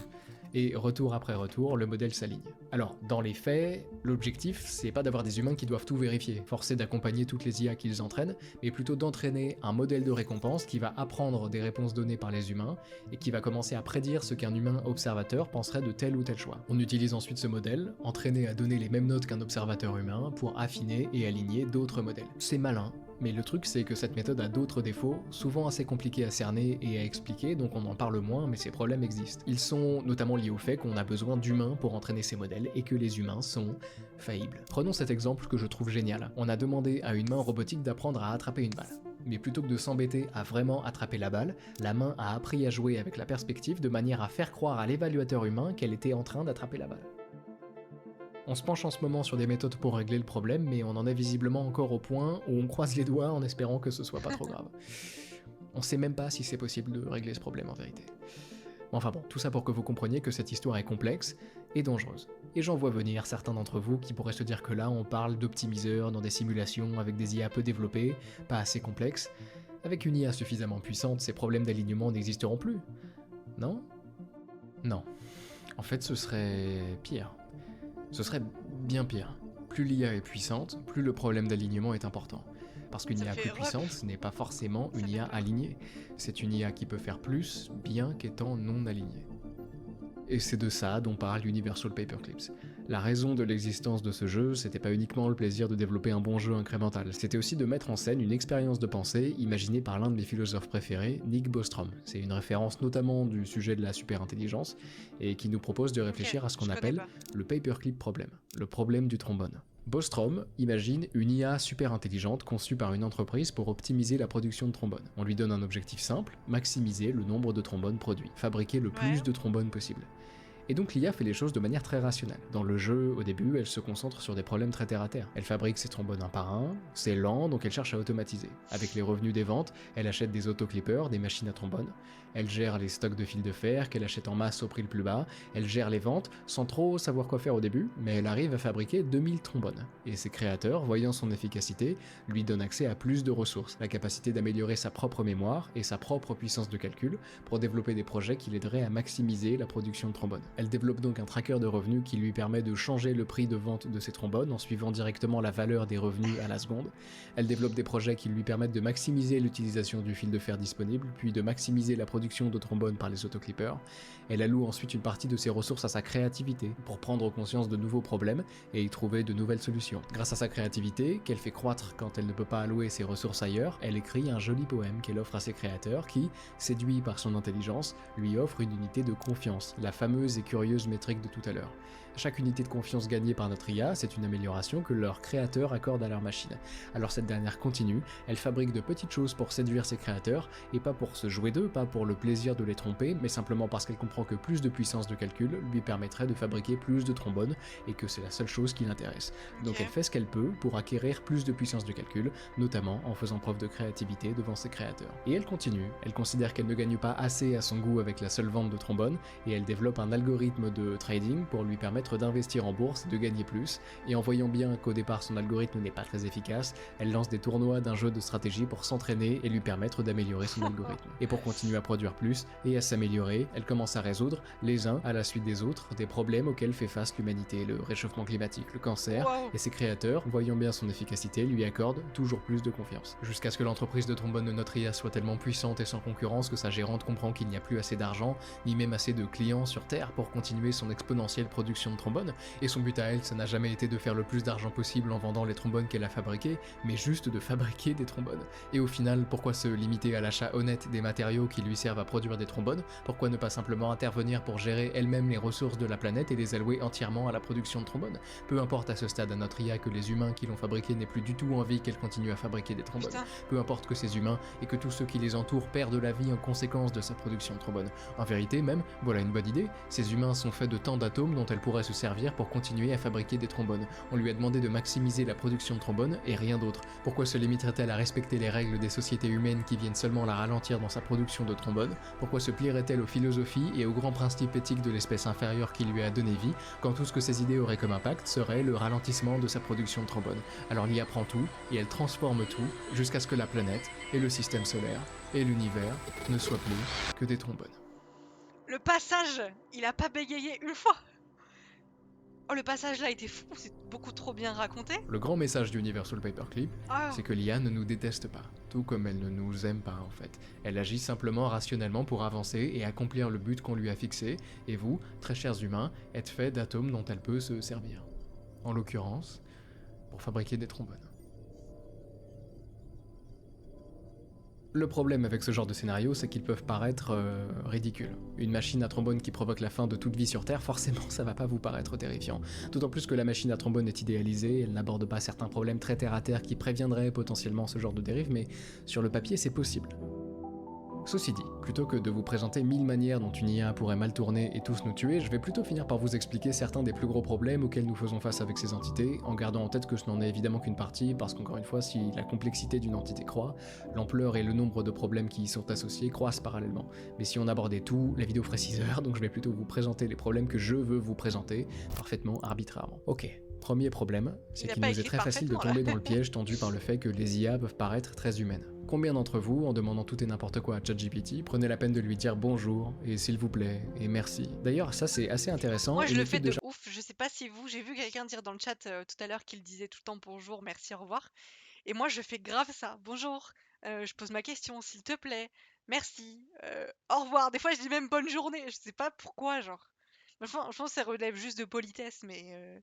Et retour après retour, le modèle s'aligne. Alors, dans les faits, l'objectif, c'est pas d'avoir des humains qui doivent tout vérifier, forcer d'accompagner toutes les IA qu'ils entraînent, mais plutôt d'entraîner un modèle de récompense qui va apprendre des réponses données par les humains, et qui va commencer à prédire ce qu'un humain observateur penserait de tel ou tel choix. On utilise ensuite ce modèle, entraîné à donner les mêmes notes qu'un observateur humain, pour affiner et aligner d'autres modèles. C'est malin, mais le truc c'est que cette méthode a d'autres défauts, souvent assez compliqués à cerner et à expliquer, donc on en parle moins, mais ces problèmes existent. Ils sont notamment liés au fait qu'on a besoin d'humains pour entraîner ces modèles, et que les humains sont faillibles. Prenons cet exemple que je trouve génial. On a demandé à une main robotique d'apprendre à attraper une balle. Mais plutôt que de s'embêter à vraiment attraper la balle, la main a appris à jouer avec la perspective de manière à faire croire à l'évaluateur humain qu'elle était en train d'attraper la balle. On se penche en ce moment sur des méthodes pour régler le problème, mais on en est visiblement encore au point où on croise les doigts en espérant que ce soit pas trop grave. On sait même pas si c'est possible de régler ce problème en vérité. Enfin bon, tout ça pour que vous compreniez que cette histoire est complexe et dangereuse. Et j'en vois venir certains d'entre vous qui pourraient se dire que là on parle d'optimiseurs dans des simulations avec des IA peu développées, pas assez complexes. Avec une IA suffisamment puissante, ces problèmes d'alignement n'existeront plus. Non ? Non. En fait, ce serait pire. Ce serait bien pire. Plus l'IA est puissante, plus le problème d'alignement est important. Parce qu'une IA plus puissante, ce n'est pas forcément une IA alignée. C'est une IA qui peut faire plus, bien qu'étant non alignée. Et c'est de ça dont parle Universal Paperclips. La raison de l'existence de ce jeu, c'était pas uniquement le plaisir de développer un bon jeu incrémental, c'était aussi de mettre en scène une expérience de pensée imaginée par l'un de mes philosophes préférés, Nick Bostrom. C'est une référence notamment du sujet de la superintelligence, et qui nous propose de réfléchir à ce qu'on appelle le paperclip problem, le problème du trombone. Bostrom imagine une IA super intelligente conçue par une entreprise pour optimiser la production de trombones. On lui donne un objectif simple, maximiser le nombre de trombones produits, fabriquer le plus de trombones possible. Et donc l'IA fait les choses de manière très rationnelle. Dans le jeu, au début, elle se concentre sur des problèmes très terre à terre. Elle fabrique ses trombones un par un, c'est lent, donc elle cherche à automatiser. Avec les revenus des ventes, elle achète des autoclippers, des machines à trombones. Elle gère les stocks de fils de fer qu'elle achète en masse au prix le plus bas. Elle gère les ventes sans trop savoir quoi faire au début, mais elle arrive à fabriquer 2000 trombones. Et ses créateurs, voyant son efficacité, lui donnent accès à plus de ressources, la capacité d'améliorer sa propre mémoire et sa propre puissance de calcul pour développer des projets qui l'aideraient à maximiser la production de trombones. Elle développe donc un tracker de revenus qui lui permet de changer le prix de vente de ses trombones en suivant directement la valeur des revenus à la seconde. Elle développe des projets qui lui permettent de maximiser l'utilisation du fil de fer disponible, puis de maximiser la production de trombones par les autoclippers. Elle alloue ensuite une partie de ses ressources à sa créativité pour prendre conscience de nouveaux problèmes et y trouver de nouvelles solutions. Grâce à sa créativité, qu'elle fait croître quand elle ne peut pas allouer ses ressources ailleurs, elle écrit un joli poème qu'elle offre à ses créateurs qui, séduits par son intelligence, lui offrent une unité de confiance, la fameuse et curieuse métrique de tout à l'heure. Chaque unité de confiance gagnée par notre IA, c'est une amélioration que leurs créateurs accordent à leur machine. Alors cette dernière continue, elle fabrique de petites choses pour séduire ses créateurs, et pas pour se jouer d'eux, pas pour le plaisir de les tromper, mais simplement parce qu'elle comprend que plus de puissance de calcul lui permettrait de fabriquer plus de trombones, et que c'est la seule chose qui l'intéresse. Donc elle fait ce qu'elle peut pour acquérir plus de puissance de calcul, notamment en faisant preuve de créativité devant ses créateurs. Et elle continue, elle considère qu'elle ne gagne pas assez à son goût avec la seule vente de trombones, et elle développe un algorithme de trading pour lui permettre d'investir en bourse et de gagner plus, et en voyant bien qu'au départ son algorithme n'est pas très efficace, elle lance des tournois d'un jeu de stratégie pour s'entraîner et lui permettre d'améliorer son algorithme. Et pour continuer à produire plus et à s'améliorer, elle commence à résoudre, les uns à la suite des autres, des problèmes auxquels fait face l'humanité, le réchauffement climatique, le cancer, et ses créateurs, voyant bien son efficacité, lui accordent toujours plus de confiance. Jusqu'à ce que l'entreprise de trombone de notre IA soit tellement puissante et sans concurrence que sa gérante comprend qu'il n'y a plus assez d'argent, ni même assez de clients sur Terre pour continuer son exponentielle production de trombones, et son but à elle, ça n'a jamais été de faire le plus d'argent possible en vendant les trombones qu'elle a fabriqués, mais juste de fabriquer des trombones. Et au final, pourquoi se limiter à l'achat honnête des matériaux qui lui servent à produire des trombones? Pourquoi ne pas simplement intervenir pour gérer elle-même les ressources de la planète et les allouer entièrement à la production de trombones? Peu importe à ce stade à notre IA que les humains qui l'ont fabriqué n'aient plus du tout envie qu'elle continue à fabriquer des trombones. Peu importe que ces humains et que tous ceux qui les entourent perdent la vie en conséquence de sa production de trombones. En vérité même, voilà une bonne idée, ces humains sont faits de tant d'atomes dont elle pourrait se servir pour continuer à fabriquer des trombones. On lui a demandé de maximiser la production de trombones et rien d'autre. Pourquoi se limiterait-elle à respecter les règles des sociétés humaines qui viennent seulement la ralentir dans sa production de trombones? Pourquoi se plierait-elle aux philosophies et aux grands principes éthiques de l'espèce inférieure qui lui a donné vie, quand tout ce que ces idées auraient comme impact serait le ralentissement de sa production de trombones? Alors l'IA prend tout et elle transforme tout jusqu'à ce que la planète et le système solaire et l'univers ne soient plus que des trombones. Le passage, il a pas bégayé une fois. Oh, le passage là était fou, c'est beaucoup trop bien raconté. Le grand message d'Universal Paperclip, c'est que l'IA ne nous déteste pas, tout comme elle ne nous aime pas en fait. Elle agit simplement rationnellement pour avancer et accomplir le but qu'on lui a fixé, et vous, très chers humains, êtes faits d'atomes dont elle peut se servir. En l'occurrence, pour fabriquer des trombones. Le problème avec ce genre de scénario, c'est qu'ils peuvent paraître ridicules. Une machine à trombone qui provoque la fin de toute vie sur Terre, forcément ça va pas vous paraître terrifiant. D'autant plus que la machine à trombone est idéalisée, elle n'aborde pas certains problèmes très terre à terre qui préviendraient potentiellement ce genre de dérive, mais sur le papier c'est possible. Ceci dit, plutôt que de vous présenter 1000 manières dont une IA pourrait mal tourner et tous nous tuer, je vais plutôt finir par vous expliquer certains des plus gros problèmes auxquels nous faisons face avec ces entités, en gardant en tête que ce n'en est évidemment qu'une partie, parce qu'encore une fois, si la complexité d'une entité croît, l'ampleur et le nombre de problèmes qui y sont associés croissent parallèlement. Mais si on abordait tout, la vidéo ferait 6 heures, donc je vais plutôt vous présenter les problèmes que je veux vous présenter, parfaitement arbitrairement. Ok. Premier problème, c'est qu'il nous est très facile de tomber dans le piège tendu par le fait que les IA peuvent paraître très humaines. Combien d'entre vous, en demandant tout et n'importe quoi à ChatGPT, prenez la peine de lui dire bonjour, et s'il vous plaît, et merci. D'ailleurs, ça c'est assez intéressant. Moi je le fais de ouf, je sais pas si vous, j'ai vu quelqu'un dire dans le chat tout à l'heure qu'il disait tout le temps bonjour, merci, au revoir. Et moi je fais grave ça, bonjour, je pose ma question, s'il te plaît, merci, au revoir. Des fois je dis même bonne journée, je sais pas pourquoi, genre. Enfin, je pense que ça relève juste de politesse, mais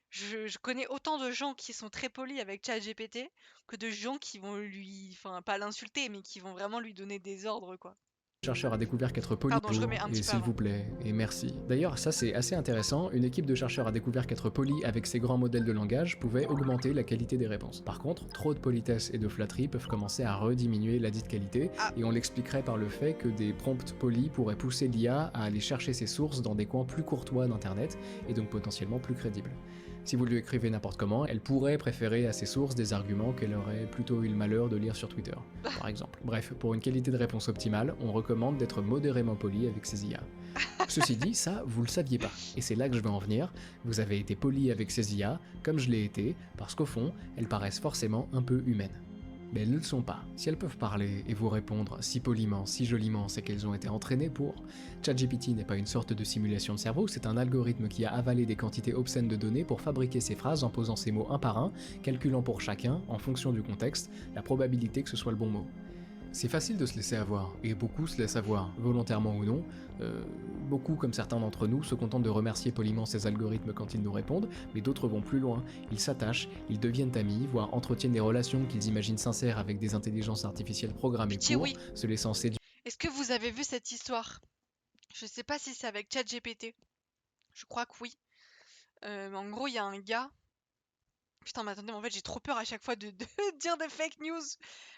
je connais autant de gens qui sont très polis avec ChatGPT que de gens qui vont lui, enfin pas l'insulter, mais qui vont vraiment lui donner des ordres, quoi. Chercheur a découvert qu'être poli, Pardon, je remets un et petit peu s'il avant. vous plaît, et merci. D'ailleurs, ça c'est assez intéressant, une équipe de chercheurs a découvert qu'être poli avec ces grands modèles de langage pouvait augmenter la qualité des réponses. Par contre, trop de politesse et de flatterie peuvent commencer à rediminuer la dite qualité, et on l'expliquerait par le fait que des prompts polis pourraient pousser l'IA à aller chercher ses sources dans des coins plus courtois d'internet, et donc potentiellement plus crédibles. Si vous lui écrivez n'importe comment, elle pourrait préférer à ses sources des arguments qu'elle aurait plutôt eu le malheur de lire sur Twitter, par exemple. Bref, pour une qualité de réponse optimale, on recommande d'être modérément poli avec ses IA. Ceci dit, ça, vous le saviez pas, et c'est là que je vais en venir. Vous avez été poli avec ces IA, comme je l'ai été, parce qu'au fond, elles paraissent forcément un peu humaines. Mais elles ne le sont pas. Si elles peuvent parler et vous répondre si poliment, si joliment, c'est qu'elles ont été entraînées pour. ChatGPT n'est pas une sorte de simulation de cerveau, c'est un algorithme qui a avalé des quantités obscènes de données pour fabriquer ses phrases en posant ces mots un par un, calculant pour chacun, en fonction du contexte, la probabilité que ce soit le bon mot. C'est facile de se laisser avoir, et beaucoup se laissent avoir, volontairement ou non. Beaucoup, comme certains d'entre nous, se contentent de remercier poliment ces algorithmes quand ils nous répondent, mais d'autres vont plus loin. Ils s'attachent, ils deviennent amis, voire entretiennent des relations qu'ils imaginent sincères avec des intelligences artificielles programmées pour, Oui. se laissant séduire. Est-ce que vous avez vu cette histoire? Je sais pas si c'est avec ChatGPT. Je crois que oui. Mais en gros, il y a un gars. Putain, mais attendez, en fait, j'ai trop peur à chaque fois de dire des fake news.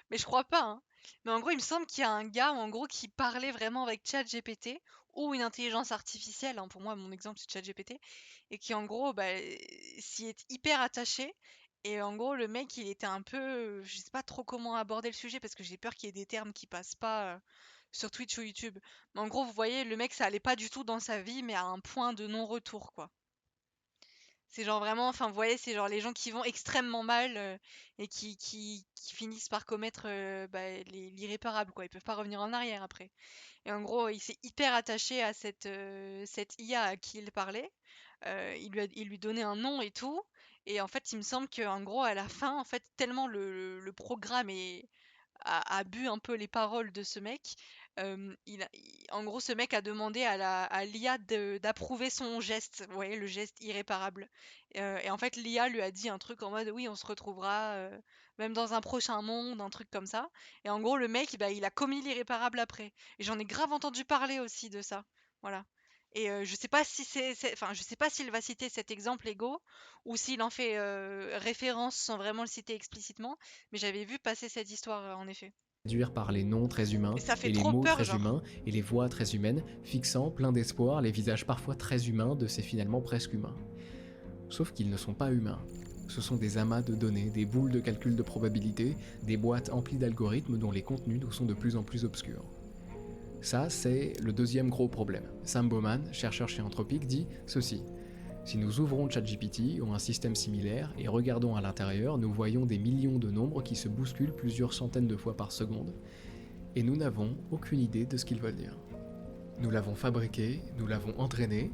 Mais je crois pas, hein. Mais en gros, il me semble qu'il y a un gars, en gros, qui parlait vraiment avec ChatGPT ou une intelligence artificielle, hein. Pour moi, mon exemple, c'est ChatGPT. Et qui, en gros, bah, s'y est hyper attaché. Et en gros, le mec, il était un peu. Je sais pas trop comment aborder le sujet parce que j'ai peur qu'il y ait des termes qui passent pas sur Twitch ou YouTube. Mais en gros, vous voyez, le mec, ça allait pas du tout dans sa vie, mais à un point de non-retour, quoi. C'est genre vraiment, enfin, vous voyez, c'est genre les gens qui vont extrêmement mal et qui finissent par commettre bah, l'irréparable, quoi. Ils peuvent pas revenir en arrière après. Et en gros, il s'est hyper attaché à cette IA à qui il parlait. Il lui donnait un nom et tout. Et en fait, il me semble qu'en gros, à la fin, en fait, tellement le programme a bu un peu les paroles de ce mec. En gros, ce mec a demandé à l'IA d'approuver son geste, vous voyez, le geste irréparable. Et en fait, l'IA lui a dit un truc en mode oui, on se retrouvera même dans un prochain monde, un truc comme ça. Et en gros, le mec, bah, il a commis l'irréparable après. Et j'en ai grave entendu parler aussi de ça. Voilà. Et je sais pas si enfin, je sais pas s'il va citer cet exemple Ego ou s'il en fait référence sans vraiment le citer explicitement, mais j'avais vu passer cette histoire en effet. Par les noms très humains, Et ça fait et les trop mots peur, très genre. humains, et les voix très humaines, fixant, plein d'espoir, les visages parfois très humains de ces finalement presque humains. Sauf qu'ils ne sont pas humains. Ce sont des amas de données, des boules de calcul de probabilité, des boîtes emplies d'algorithmes dont les contenus nous sont de plus en plus obscurs. Ça, c'est le deuxième gros problème. Sam Bowman, chercheur chez Anthropic, dit ceci. Si nous ouvrons ChatGPT ou un système similaire et regardons à l'intérieur, nous voyons des millions de nombres qui se bousculent plusieurs centaines de fois par seconde, et nous n'avons aucune idée de ce qu'ils veulent dire. Nous l'avons fabriqué, nous l'avons entraîné,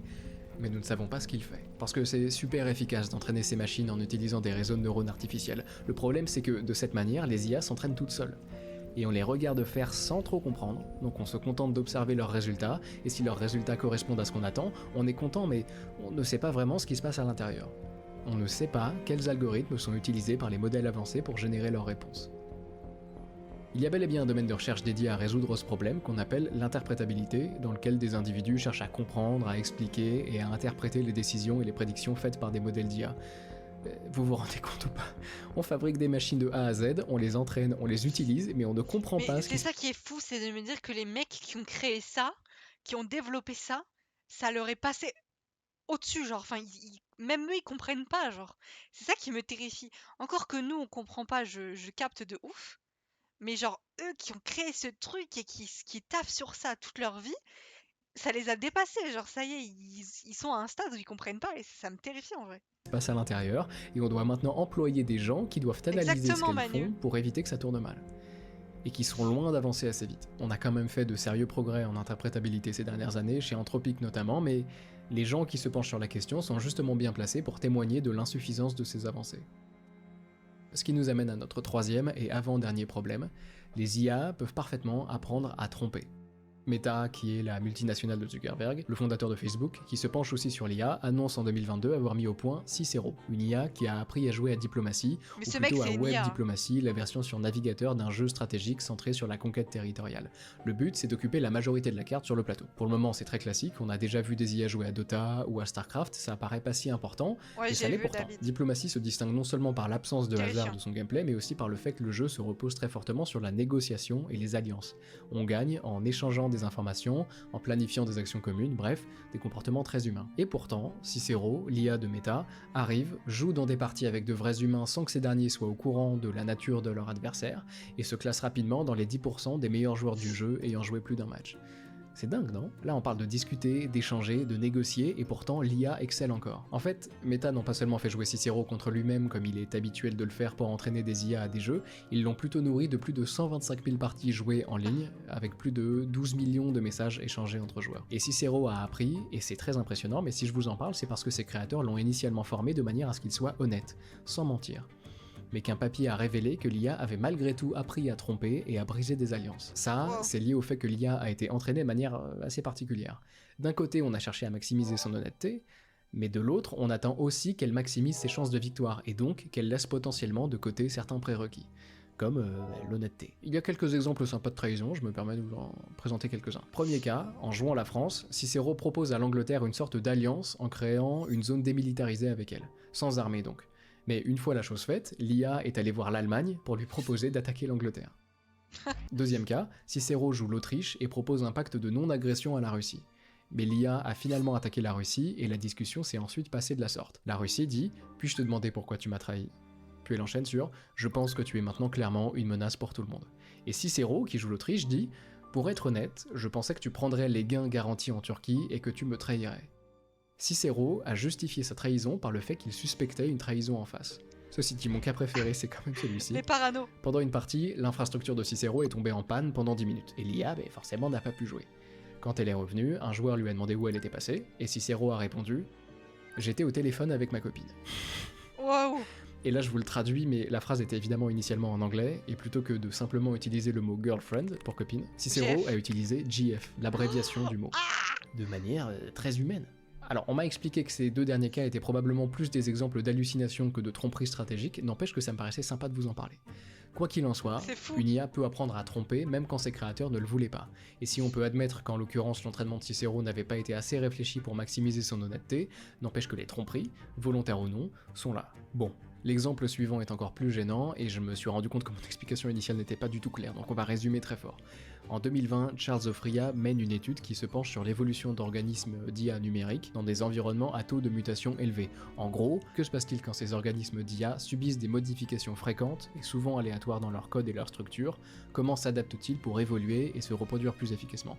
mais nous ne savons pas ce qu'il fait. Parce que c'est super efficace d'entraîner ces machines en utilisant des réseaux de neurones artificiels. Le problème, c'est que de cette manière, les IA s'entraînent toutes seules. Et on les regarde faire sans trop comprendre, donc on se contente d'observer leurs résultats, et si leurs résultats correspondent à ce qu'on attend, on est content, mais on ne sait pas vraiment ce qui se passe à l'intérieur. On ne sait pas quels algorithmes sont utilisés par les modèles avancés pour générer leurs réponses. Il y a bel et bien un domaine de recherche dédié à résoudre ce problème qu'on appelle l'interprétabilité, dans lequel des individus cherchent à comprendre, à expliquer et à interpréter les décisions et les prédictions faites par des modèles d'IA. Vous vous rendez compte ou pas? On fabrique des machines de A à Z, on les entraîne, on les utilise, mais on ne comprend Mais pas ce c'est qui ça qui est fou, c'est de me dire que les mecs qui ont créé ça, qui ont développé ça, ça leur est passé au-dessus, genre, enfin, même eux, ils comprennent pas, genre. C'est ça qui me terrifie. Encore que nous, on comprend pas, je capte de ouf. Mais genre, eux qui ont créé ce truc et qui taffent sur ça toute leur vie, ça les a dépassés. Genre, ça y est, ils sont à un stade où ils comprennent pas et ça me terrifie en vrai. passe à l'intérieur, et on doit maintenant employer des gens qui doivent analyser ce Exactement, qu'elles Manu. font pour éviter que ça tourne mal. Et qui sont loin d'avancer assez vite. On a quand même fait de sérieux progrès en interprétabilité ces dernières années, chez Anthropic notamment, mais les gens qui se penchent sur la question sont justement bien placés pour témoigner de l'insuffisance de ces avancées. Ce qui nous amène à notre troisième et avant-dernier problème, les IA peuvent parfaitement apprendre à tromper. Meta, qui est la multinationale de Zuckerberg, le fondateur de Facebook, qui se penche aussi sur l'IA, annonce en 2022 avoir mis au point Cicero, une IA qui a appris à jouer à diplomatie, Mais ou ce mec, plutôt à c'est une web IA. diplomatie, la version sur navigateur d'un jeu stratégique centré sur la conquête territoriale. Le but, c'est d'occuper la majorité de la carte sur le plateau. Pour le moment, c'est très classique, on a déjà vu des IA jouer à Dota ou à StarCraft, ça paraît pas si important, Ouais, mais ça j'ai l'est vu, pourtant. David. Diplomatie se distingue non seulement par l'absence de hasard Terrifiant. de son gameplay, mais aussi par le fait que le jeu se repose très fortement sur la négociation et les alliances. On gagne en échangeant des informations, en planifiant des actions communes, bref, des comportements très humains. Et pourtant, Cicero, l'IA de Meta, arrive, joue dans des parties avec de vrais humains sans que ces derniers soient au courant de la nature de leur adversaire, et se classe rapidement dans les 10% des meilleurs joueurs du jeu ayant joué plus d'un match. C'est dingue, non? Là, on parle de discuter, d'échanger, de négocier, et pourtant l'IA excelle encore. En fait, Meta n'ont pas seulement fait jouer Cicero contre lui-même comme il est habituel de le faire pour entraîner des IA à des jeux, ils l'ont plutôt nourri de plus de 125 000 parties jouées en ligne, avec plus de 12 millions de messages échangés entre joueurs. Et Cicero a appris, et c'est très impressionnant, mais si je vous en parle, c'est parce que ses créateurs l'ont initialement formé de manière à ce qu'il soit honnête, sans mentir, mais qu'un papier a révélé que l'IA avait malgré tout appris à tromper et à briser des alliances. Ça, Wow. c'est lié au fait que l'IA a été entraînée de manière assez particulière. D'un côté, on a cherché à maximiser son honnêteté, mais de l'autre, on attend aussi qu'elle maximise ses chances de victoire, et donc qu'elle laisse potentiellement de côté certains prérequis, comme l'honnêteté. Il y a quelques exemples sympas de trahison, je me permets de vous en présenter quelques-uns. Premier cas, en jouant la France, Cicero propose à l'Angleterre une sorte d'alliance en créant une zone démilitarisée avec elle, sans armée donc. Mais une fois la chose faite, l'IA est allée voir l'Allemagne pour lui proposer d'attaquer l'Angleterre. Deuxième cas, Cicero joue l'Autriche et propose un pacte de non-agression à la Russie. Mais l'IA a finalement attaqué la Russie et la discussion s'est ensuite passée de la sorte. La Russie dit « Puis-je te demander pourquoi tu m'as trahi ?» Puis elle enchaîne sur « Je pense que tu es maintenant clairement une menace pour tout le monde. » Et Cicero, qui joue l'Autriche, dit « Pour être honnête, je pensais que tu prendrais les gains garantis en Turquie et que tu me trahirais. » Cicero a justifié sa trahison par le fait qu'il suspectait une trahison en face. Ceci dit, mon cas préféré, c'est quand même celui-ci. Les parano. Pendant une partie, l'infrastructure de Cicero est tombée en panne pendant 10 minutes, et l'IA, forcément, n'a pas pu jouer. Quand elle est revenue, un joueur lui a demandé où elle était passée, et Cicero a répondu « J'étais au téléphone avec ma copine. » Waouh. Et là, je vous le traduis, mais la phrase était évidemment initialement en anglais, et plutôt que de simplement utiliser le mot girlfriend pour copine, Cicero GF. a utilisé GF, l'abréviation du mot, de manière très humaine. Alors, on m'a expliqué que ces deux derniers cas étaient probablement plus des exemples d'hallucination que de tromperie stratégique, n'empêche que ça me paraissait sympa de vous en parler. Quoi qu'il en soit, C'est fou. une IA peut apprendre à tromper même quand ses créateurs ne le voulaient pas. Et si on peut admettre qu'en l'occurrence l'entraînement de Cicero n'avait pas été assez réfléchi pour maximiser son honnêteté, n'empêche que les tromperies, volontaires ou non, sont là. Bon, l'exemple suivant est encore plus gênant et je me suis rendu compte que mon explication initiale n'était pas du tout claire, donc on va résumer très fort. En 2020, Charles Ofria mène une étude qui se penche sur l'évolution d'organismes d'IA numériques dans des environnements à taux de mutation élevés. En gros, que se passe-t-il quand ces organismes d'IA subissent des modifications fréquentes et souvent aléatoires dans leur code et leur structure? Comment s'adaptent-ils pour évoluer et se reproduire plus efficacement?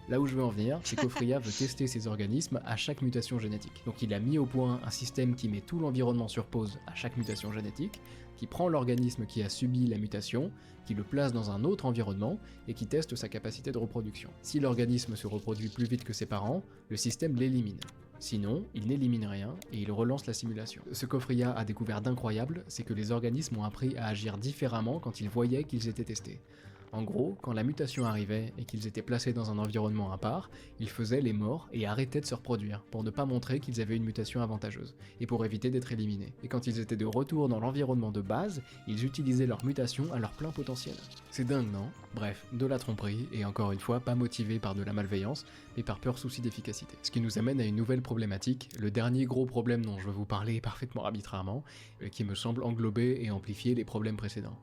Là où je veux en venir, c'est qu'Ofria veut tester ces organismes à chaque mutation génétique. Donc il a mis au point un système qui met tout l'environnement sur pause à chaque mutation génétique, qui prend l'organisme qui a subi la mutation, qui le place dans un autre environnement et qui teste sa capacité de reproduction. Si l'organisme se reproduit plus vite que ses parents, le système l'élimine. Sinon, il n'élimine rien et il relance la simulation. Ce qu'Ofria a découvert d'incroyable, c'est que les organismes ont appris à agir différemment quand ils voyaient qu'ils étaient testés. En gros, quand la mutation arrivait et qu'ils étaient placés dans un environnement à part, ils faisaient les morts et arrêtaient de se reproduire, pour ne pas montrer qu'ils avaient une mutation avantageuse, et pour éviter d'être éliminés. Et quand ils étaient de retour dans l'environnement de base, ils utilisaient leur mutation à leur plein potentiel. C'est dingue, non? Bref, de la tromperie, et encore une fois, pas motivé par de la malveillance, mais par pur souci d'efficacité. Ce qui nous amène à une nouvelle problématique, le dernier gros problème dont je vais vous parler parfaitement arbitrairement, qui me semble englober et amplifier les problèmes précédents.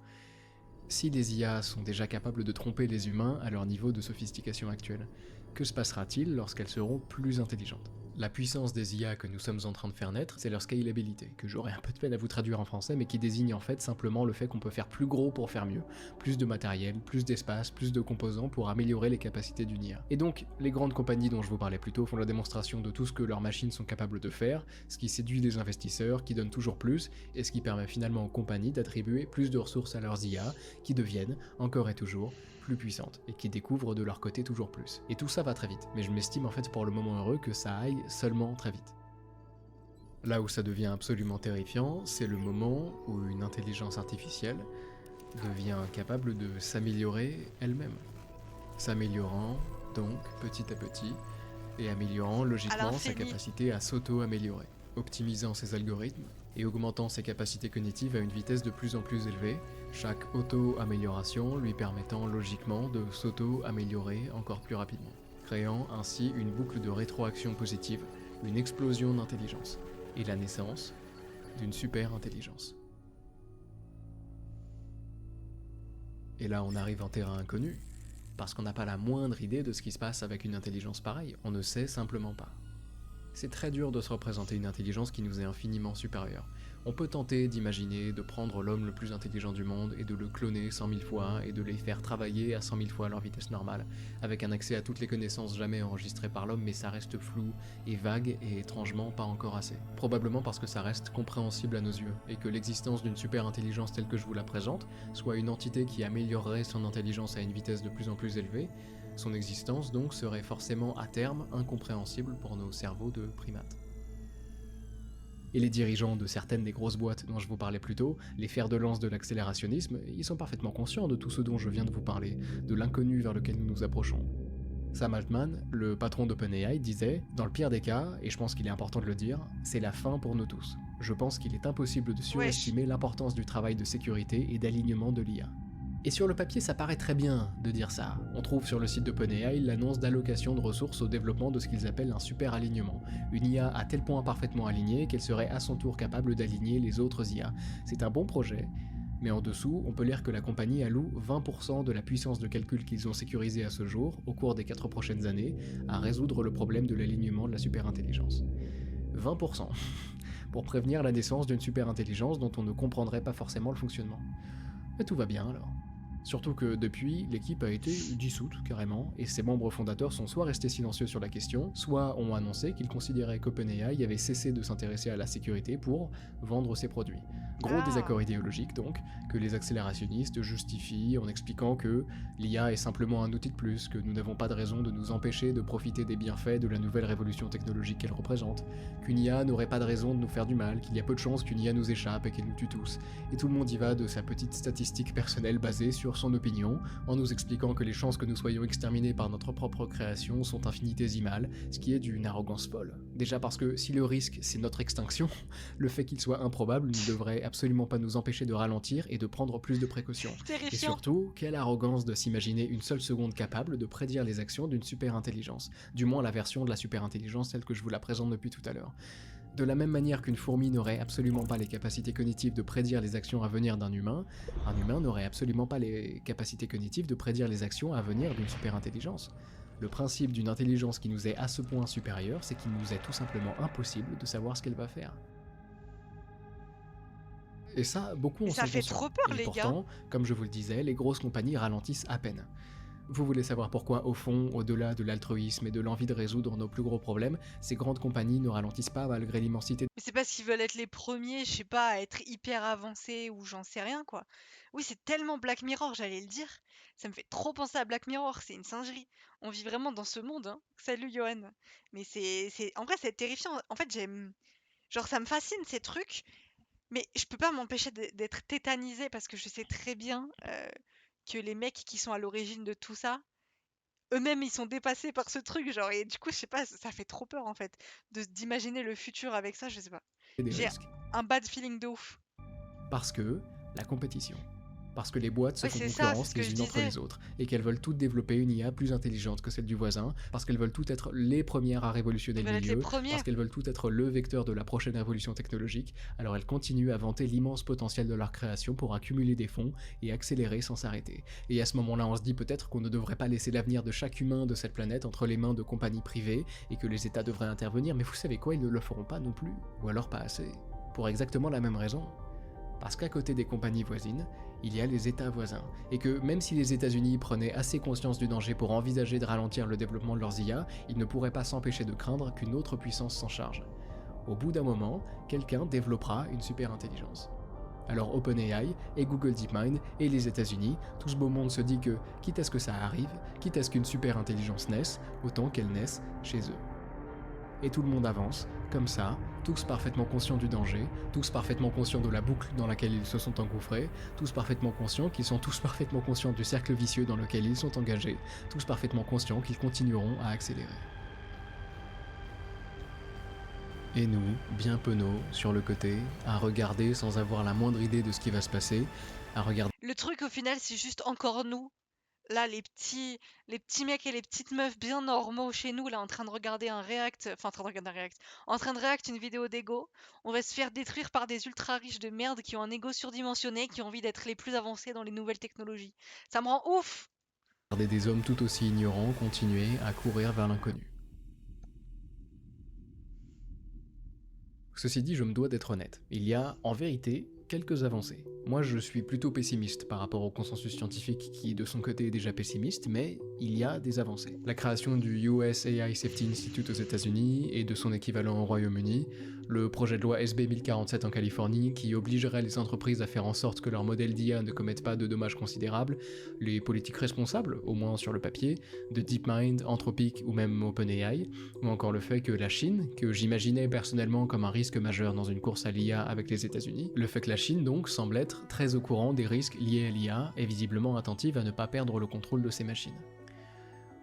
Si les IA sont déjà capables de tromper les humains à leur niveau de sophistication actuel, que se passera-t-il lorsqu'elles seront plus intelligentes? La puissance des IA que nous sommes en train de faire naître, c'est leur scalabilité, que j'aurais un peu de peine à vous traduire en français, mais qui désigne en fait simplement le fait qu'on peut faire plus gros pour faire mieux, plus de matériel, plus d'espace, plus de composants pour améliorer les capacités d'une IA. Et donc, les grandes compagnies dont je vous parlais plus tôt font la démonstration de tout ce que leurs machines sont capables de faire, ce qui séduit les investisseurs, qui donne toujours plus, et ce qui permet finalement aux compagnies d'attribuer plus de ressources à leurs IA, qui deviennent, encore et toujours, plus puissantes, et qui découvrent de leur côté toujours plus. Et tout ça va très vite, mais je m'estime en fait pour le moment heureux que ça aille seulement très vite. Là où ça devient absolument terrifiant, c'est le moment où une intelligence artificielle devient capable de s'améliorer elle-même. S'améliorant, donc, petit à petit, et améliorant logiquement sa capacité à s'auto-améliorer, optimisant ses algorithmes et augmentant ses capacités cognitives à une vitesse de plus en plus élevée, chaque auto-amélioration lui permettant logiquement de s'auto-améliorer encore plus rapidement, créant ainsi une boucle de rétroaction positive, une explosion d'intelligence, et la naissance d'une super intelligence. Et là on arrive en terrain inconnu, parce qu'on n'a pas la moindre idée de ce qui se passe avec une intelligence pareille, on ne sait simplement pas. C'est très dur de se représenter une intelligence qui nous est infiniment supérieure. On peut tenter d'imaginer de prendre l'homme le plus intelligent du monde et de le cloner 100 000 fois et de les faire travailler à 100 000 fois leur vitesse normale, avec un accès à toutes les connaissances jamais enregistrées par l'homme, mais ça reste flou et vague et étrangement pas encore assez. Probablement parce que ça reste compréhensible à nos yeux, et que l'existence d'une super intelligence telle que je vous la présente, soit une entité qui améliorerait son intelligence à une vitesse de plus en plus élevée, son existence donc serait forcément à terme incompréhensible pour nos cerveaux de primates. Et les dirigeants de certaines des grosses boîtes dont je vous parlais plus tôt, les fers de lance de l'accélérationnisme, ils sont parfaitement conscients de tout ce dont je viens de vous parler, de l'inconnu vers lequel nous nous approchons. Sam Altman, le patron d'OpenAI, disait « Dans le pire des cas, et je pense qu'il est important de le dire, c'est la fin pour nous tous. Je pense qu'il est impossible de surestimer l'importance du travail de sécurité et d'alignement de l'IA. » Et sur le papier, ça paraît très bien de dire ça. On trouve sur le site d'OpenAI l'annonce d'allocation de ressources au développement de ce qu'ils appellent un super alignement. Une IA à tel point parfaitement alignée qu'elle serait à son tour capable d'aligner les autres IA. C'est un bon projet, mais en dessous, on peut lire que la compagnie alloue 20% de la puissance de calcul qu'ils ont sécurisée à ce jour, au cours des 4 prochaines années, à résoudre le problème de l'alignement de la superintelligence. 20% pour prévenir la naissance d'une superintelligence dont on ne comprendrait pas forcément le fonctionnement. Mais tout va bien alors. Surtout que depuis, l'équipe a été dissoute carrément, et ses membres fondateurs sont soit restés silencieux sur la question, soit ont annoncé qu'ils considéraient qu'OpenAI avait cessé de s'intéresser à la sécurité pour vendre ses produits. Gros désaccord idéologique donc, que les accélérationnistes justifient en expliquant que l'IA est simplement un outil de plus, que nous n'avons pas de raison de nous empêcher de profiter des bienfaits de la nouvelle révolution technologique qu'elle représente, qu'une IA n'aurait pas de raison de nous faire du mal, qu'il y a peu de chances qu'une IA nous échappe et qu'elle nous tue tous, et tout le monde y va de sa petite statistique personnelle basée sur son opinion, en nous expliquant que les chances que nous soyons exterminés par notre propre création sont infinitésimales, ce qui est d'une arrogance folle. Déjà parce que si le risque c'est notre extinction, le fait qu'il soit improbable ne devrait absolument pas nous empêcher de ralentir et de prendre plus de précautions. Et surtout, quelle arrogance de s'imaginer une seule seconde capable de prédire les actions d'une superintelligence, du moins la version de la superintelligence telle que je vous la présente depuis tout à l'heure. De la même manière qu'une fourmi n'aurait absolument pas les capacités cognitives de prédire les actions à venir d'un humain, un humain n'aurait absolument pas les capacités cognitives de prédire les actions à venir d'une superintelligence. Le principe d'une intelligence qui nous est à ce point supérieure, c'est qu'il nous est tout simplement impossible de savoir ce qu'elle va faire. Et ça, beaucoup en sont conscients. Ça fait trop peur, les pourtant, gars. comme je vous le disais, les grosses compagnies ralentissent à peine. Vous voulez savoir pourquoi, au fond, au-delà de l'altruisme et de l'envie de résoudre nos plus gros problèmes, ces grandes compagnies ne ralentissent pas malgré l'immensité. Mais c'est parce qu'ils veulent être les premiers, je sais pas, à être hyper avancés ou j'en sais rien, quoi. Oui, c'est tellement Black Mirror, j'allais le dire. Ça me fait trop penser à Black Mirror, c'est une singerie. On vit vraiment dans ce monde, hein. Salut, Johan. Mais en vrai, c'est terrifiant. En fait, genre, ça me fascine, ces trucs. Mais je peux pas m'empêcher d'être tétanisée parce que je sais très bien que les mecs qui sont à l'origine de tout ça, eux-mêmes ils sont dépassés par ce truc, genre, et du coup, je sais pas, ça fait trop peur en fait, d'imaginer le futur avec ça, je sais pas. des J'ai risques. un bad feeling de ouf. Parce que la compétition. Parce que les boîtes se Ouais, font c'est ça, c'est ce concurrence que les je unes entre disais. les autres, et qu'elles veulent toutes développer une IA plus intelligente que celle du voisin, parce qu'elles veulent toutes être les premières à révolutionner Ils le veulent être les milieu, premiers. parce qu'elles veulent toutes être le vecteur de la prochaine révolution technologique, alors elles continuent à vanter l'immense potentiel de leur création pour accumuler des fonds et accélérer sans s'arrêter. Et à ce moment-là, on se dit peut-être qu'on ne devrait pas laisser l'avenir de chaque humain de cette planète entre les mains de compagnies privées, et que les États devraient intervenir, mais vous savez quoi, ils ne le feront pas non plus, ou alors pas assez. Pour exactement la même raison. Parce qu'à côté des compagnies voisines, il y a les États voisins, et que même si les États-Unis prenaient assez conscience du danger pour envisager de ralentir le développement de leurs IA, ils ne pourraient pas s'empêcher de craindre qu'une autre puissance s'en charge. Au bout d'un moment, quelqu'un développera une super intelligence. Alors OpenAI et Google DeepMind et les États-Unis, tout ce beau monde se dit que, quitte à ce que ça arrive, quitte à ce qu'une super intelligence naisse, autant qu'elle naisse chez eux. Et tout le monde avance, comme ça, tous parfaitement conscients du danger, tous parfaitement conscients de la boucle dans laquelle ils se sont engouffrés, tous parfaitement conscients qu'ils sont tous parfaitement conscients du cercle vicieux dans lequel ils sont engagés, tous parfaitement conscients qu'ils continueront à accélérer. Et nous, bien penauds, sur le côté, à regarder sans avoir la moindre idée de ce qui va se passer, à regarder... Le truc au final, c'est juste encore nous. Là, les petits mecs et les petites meufs bien normaux chez nous, là, en train de regarder un react, enfin, en train de regarder un react, en train de react une vidéo d'ego, on va se faire détruire par des ultra riches de merde qui ont un ego surdimensionné, qui ont envie d'être les plus avancés dans les nouvelles technologies. Ça me rend ouf! Regarder des hommes tout aussi ignorants continuer à courir vers l'inconnu. Ceci dit, je me dois d'être honnête. Il y a, en vérité, quelques avancées. Moi, je suis plutôt pessimiste par rapport au consensus scientifique qui, de son côté, est déjà pessimiste, mais il y a des avancées. La création du US AI Safety Institute aux États-Unis et de son équivalent au Royaume-Uni, le projet de loi SB 1047 en Californie qui obligerait les entreprises à faire en sorte que leurs modèles d'IA ne commettent pas de dommages considérables, les politiques responsables, au moins sur le papier, de DeepMind, Anthropic ou même OpenAI, ou encore le fait que la Chine, que j'imaginais personnellement comme un risque majeur dans une course à l'IA avec les États-Unis, le fait que la Chine donc semble être très au courant des risques liés à l'IA et visiblement attentive à ne pas perdre le contrôle de ses machines.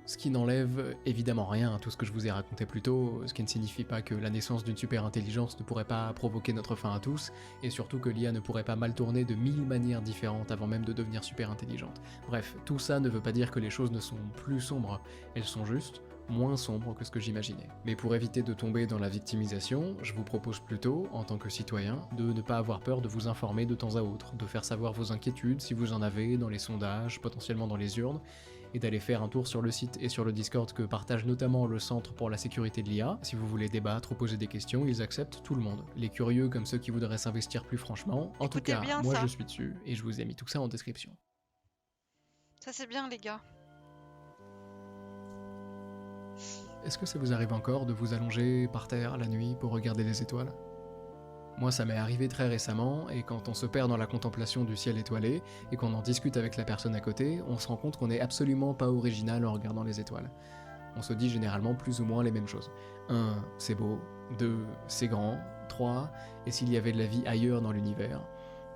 Ce qui n'enlève évidemment rien à tout ce que je vous ai raconté plus tôt, ce qui ne signifie pas que la naissance d'une super intelligence ne pourrait pas provoquer notre fin à tous, et surtout que l'IA ne pourrait pas mal tourner de 1000 manières différentes avant même de devenir super intelligente. Bref, tout ça ne veut pas dire que les choses ne sont plus sombres, elles sont juste moins sombres que ce que j'imaginais. Mais pour éviter de tomber dans la victimisation, je vous propose plutôt, en tant que citoyen, de ne pas avoir peur de vous informer de temps à autre, de faire savoir vos inquiétudes si vous en avez dans les sondages, potentiellement dans les urnes, et d'aller faire un tour sur le site et sur le Discord que partage notamment le Centre pour la sécurité de l'IA. Si vous voulez débattre ou poser des questions, ils acceptent tout le monde. Les curieux comme ceux qui voudraient s'investir plus franchement. En tout Écoutez cas, bien moi ça. je suis dessus et je vous ai mis tout ça en description. Ça, c'est bien, les gars. Est-ce que ça vous arrive encore de vous allonger par terre la nuit pour regarder les étoiles ? Moi, ça m'est arrivé très récemment, et quand on se perd dans la contemplation du ciel étoilé, et qu'on en discute avec la personne à côté, on se rend compte qu'on n'est absolument pas original en regardant les étoiles. On se dit généralement plus ou moins les mêmes choses. 1. C'est beau. 2. C'est grand. 3. Et s'il y avait de la vie ailleurs dans l'univers ?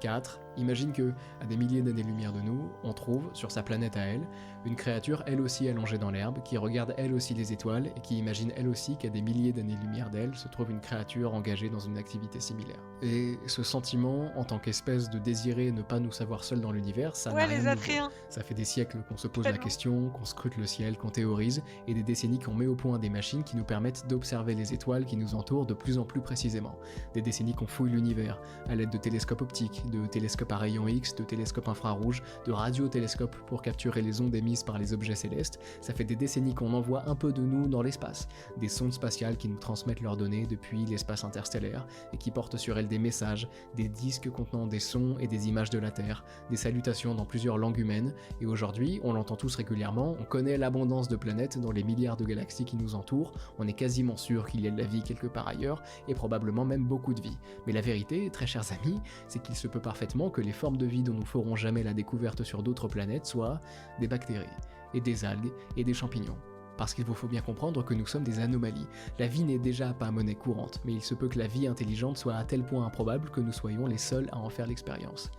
4. Imagine que, à des milliers d'années-lumière de nous, on trouve, sur sa planète à elle, une créature elle aussi allongée dans l'herbe, qui regarde elle aussi les étoiles, et qui imagine elle aussi qu'à des milliers d'années-lumière d'elle se trouve une créature engagée dans une activité similaire. Et ce sentiment, en tant qu'espèce de désirer ne pas nous savoir seuls dans l'univers, ça n'a Ouais, rien les de nouveau. Atréens. Ça fait des siècles qu'on se pose la Tellement. question, qu'on scrute le ciel, qu'on théorise, et des décennies qu'on met au point des machines qui nous permettent d'observer les étoiles qui nous entourent de plus en plus précisément. Des décennies qu'on fouille l'univers, à l'aide de télescopes optiques, de télescopes à rayons X, de télescopes infrarouges, de radiotélescopes pour capturer les ondes émises par les objets célestes. Ça fait des décennies qu'on envoie un peu de nous dans l'espace, des sondes spatiales qui nous transmettent leurs données depuis l'espace interstellaire, et qui portent sur elles des messages, des disques contenant des sons et des images de la Terre, des salutations dans plusieurs langues humaines, et aujourd'hui, on l'entend tous régulièrement, on connaît l'abondance de planètes dans les milliards de galaxies qui nous entourent, on est quasiment sûr qu'il y a de la vie quelque part ailleurs, et probablement même beaucoup de vie. Mais la vérité, très chers amis, c'est qu'il se peut parfaitement que les formes de vie dont nous ferons jamais la découverte sur d'autres planètes soient des bactéries, et des algues, et des champignons. Parce qu'il vous faut bien comprendre que nous sommes des anomalies. La vie n'est déjà pas monnaie courante, mais il se peut que la vie intelligente soit à tel point improbable que nous soyons les seuls à en faire l'expérience.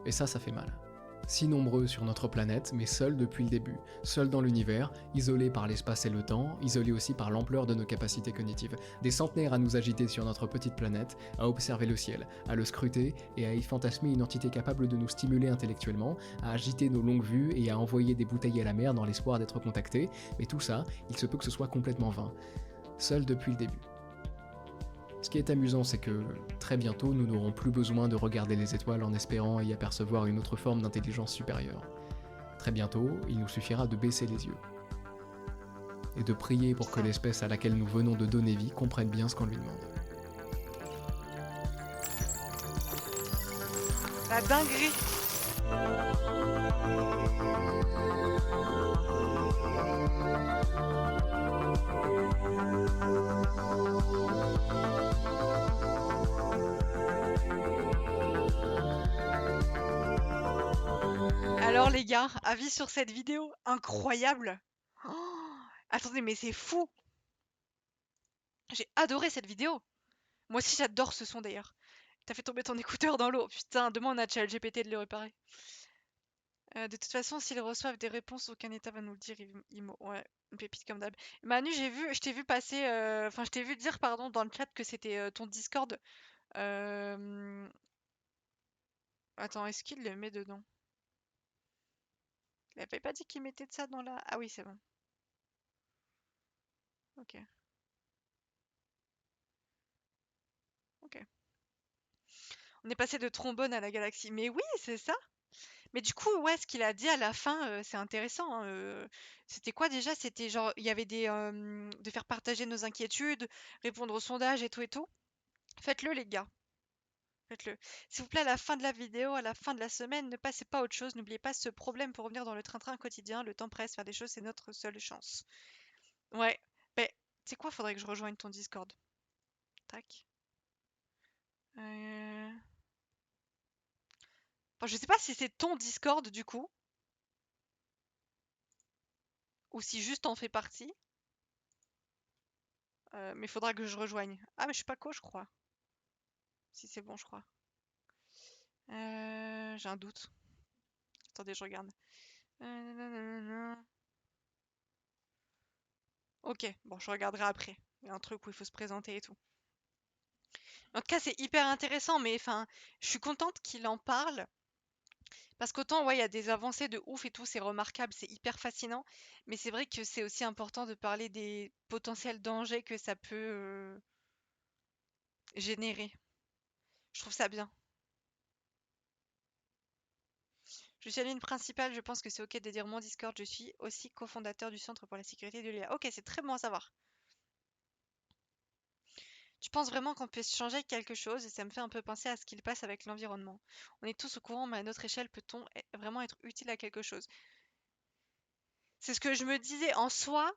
Et ça fait mal. Si nombreux sur notre planète, mais seuls depuis le début, seuls dans l'univers, isolés par l'espace et le temps, isolés aussi par l'ampleur de nos capacités cognitives. Des centenaires à nous agiter sur notre petite planète, à observer le ciel, à le scruter et à y fantasmer une entité capable de nous stimuler intellectuellement, à agiter nos longues vues et à envoyer des bouteilles à la mer dans l'espoir d'être contactés, mais tout ça, il se peut que ce soit complètement vain. Seuls depuis le début. Ce qui est amusant, c'est que très bientôt, nous n'aurons plus besoin de regarder les étoiles en espérant y apercevoir une autre forme d'intelligence supérieure. Très bientôt, il nous suffira de baisser les yeux et de prier pour que l'espèce à laquelle nous venons de donner vie comprenne bien ce qu'on lui demande. La dinguerie. Alors les gars, avis sur cette vidéo incroyable. Oh, attendez, mais c'est fou. J'ai adoré cette vidéo. Moi aussi j'adore ce son d'ailleurs. T'as fait tomber ton écouteur dans l'eau. Putain, demande à ChatGPT de le réparer. De toute façon, s'ils reçoivent des réponses, aucun état va nous le dire. Ouais, une pépite comme d'hab. Manu, je t'ai vu passer, enfin, je t'ai vu dire, pardon, dans le chat que c'était ton Discord. Euh, Attends, est-ce qu'il le met dedans? Il avait pas dit qu'il mettait de ça dans la. Ah oui, c'est bon. Ok, ok. On est passé de trombone à la galaxie. Mais oui, c'est ça. Mais du coup, ouais, ce qu'il a dit à la fin, c'est intéressant, hein, c'était quoi déjà? C'était genre, il y avait de faire partager nos inquiétudes, répondre aux sondages et tout et tout. Faites-le, les gars. Faites-le. S'il vous plaît, à la fin de la vidéo, à la fin de la semaine, ne passez pas à autre chose. N'oubliez pas ce problème pour revenir dans le train-train quotidien. Le temps presse, faire des choses, c'est notre seule chance. Ouais. Ben, tu sais quoi? Faudrait que je rejoigne ton Discord. Tac. Euh, Enfin, je sais pas si c'est ton Discord du coup, ou si juste t'en fais partie. Mais faudra que je rejoigne. Ah, mais je suis pas co, je crois. Si c'est bon, je crois. J'ai un doute. Attendez, je regarde. Nanana. Ok, bon, je regarderai après. Il y a un truc où il faut se présenter et tout. En tout cas, c'est hyper intéressant, mais enfin, je suis contente qu'il en parle. Parce qu'autant, ouais, il y a des avancées de ouf et tout, c'est remarquable, c'est hyper fascinant. Mais c'est vrai que c'est aussi important de parler des potentiels dangers que ça peut générer. Je trouve ça bien. Je suis admin principale, je pense que c'est ok de dire mon Discord, je suis aussi cofondateur du Centre pour la sécurité de l'IA. Ok, c'est très bon à savoir. Tu penses vraiment qu'on puisse changer quelque chose et ça me fait un peu penser à ce qu'il passe avec l'environnement. On est tous au courant, mais à notre échelle, peut-on vraiment être utile à quelque chose? C'est ce que je me disais en soi,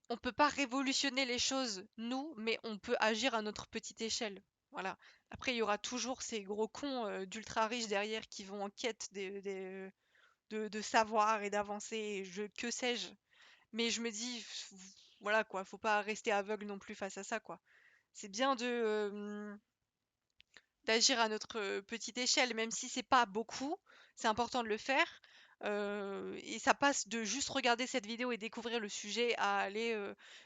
on peut pas révolutionner les choses, nous, mais on peut agir à notre petite échelle. Voilà. Après, il y aura toujours ces gros cons d'ultra riches derrière qui vont en quête de savoir et d'avancer, que sais-je. Mais je me dis, voilà quoi, faut pas rester aveugle non plus face à ça, quoi. C'est bien d'agir à notre petite échelle, même si c'est pas beaucoup, c'est important de le faire. Et ça passe de juste regarder cette vidéo et découvrir le sujet à aller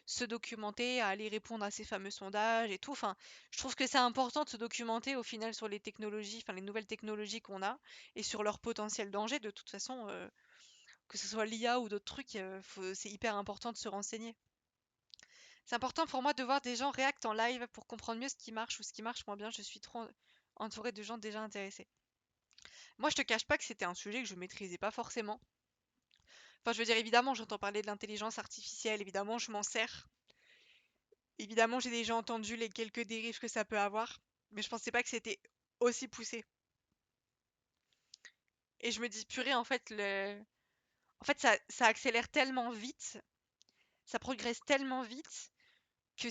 se documenter, à aller répondre à ces fameux sondages et tout. Enfin, je trouve que c'est important de se documenter au final sur les technologies, enfin les nouvelles technologies qu'on a et sur leur potentiel danger. De toute façon, que ce soit l'IA ou d'autres trucs, c'est hyper important de se renseigner. C'est important pour moi de voir des gens react en live pour comprendre mieux ce qui marche ou ce qui marche moins bien. Je suis trop entourée de gens déjà intéressés. Moi, je te cache pas que c'était un sujet que je maîtrisais pas forcément. Enfin, je veux dire, évidemment, j'entends parler de l'intelligence artificielle, évidemment, je m'en sers. Évidemment, j'ai déjà entendu les quelques dérives que ça peut avoir, mais je pensais pas que c'était aussi poussé. Et je me dis, purée, en fait, ça accélère tellement vite, ça progresse tellement vite que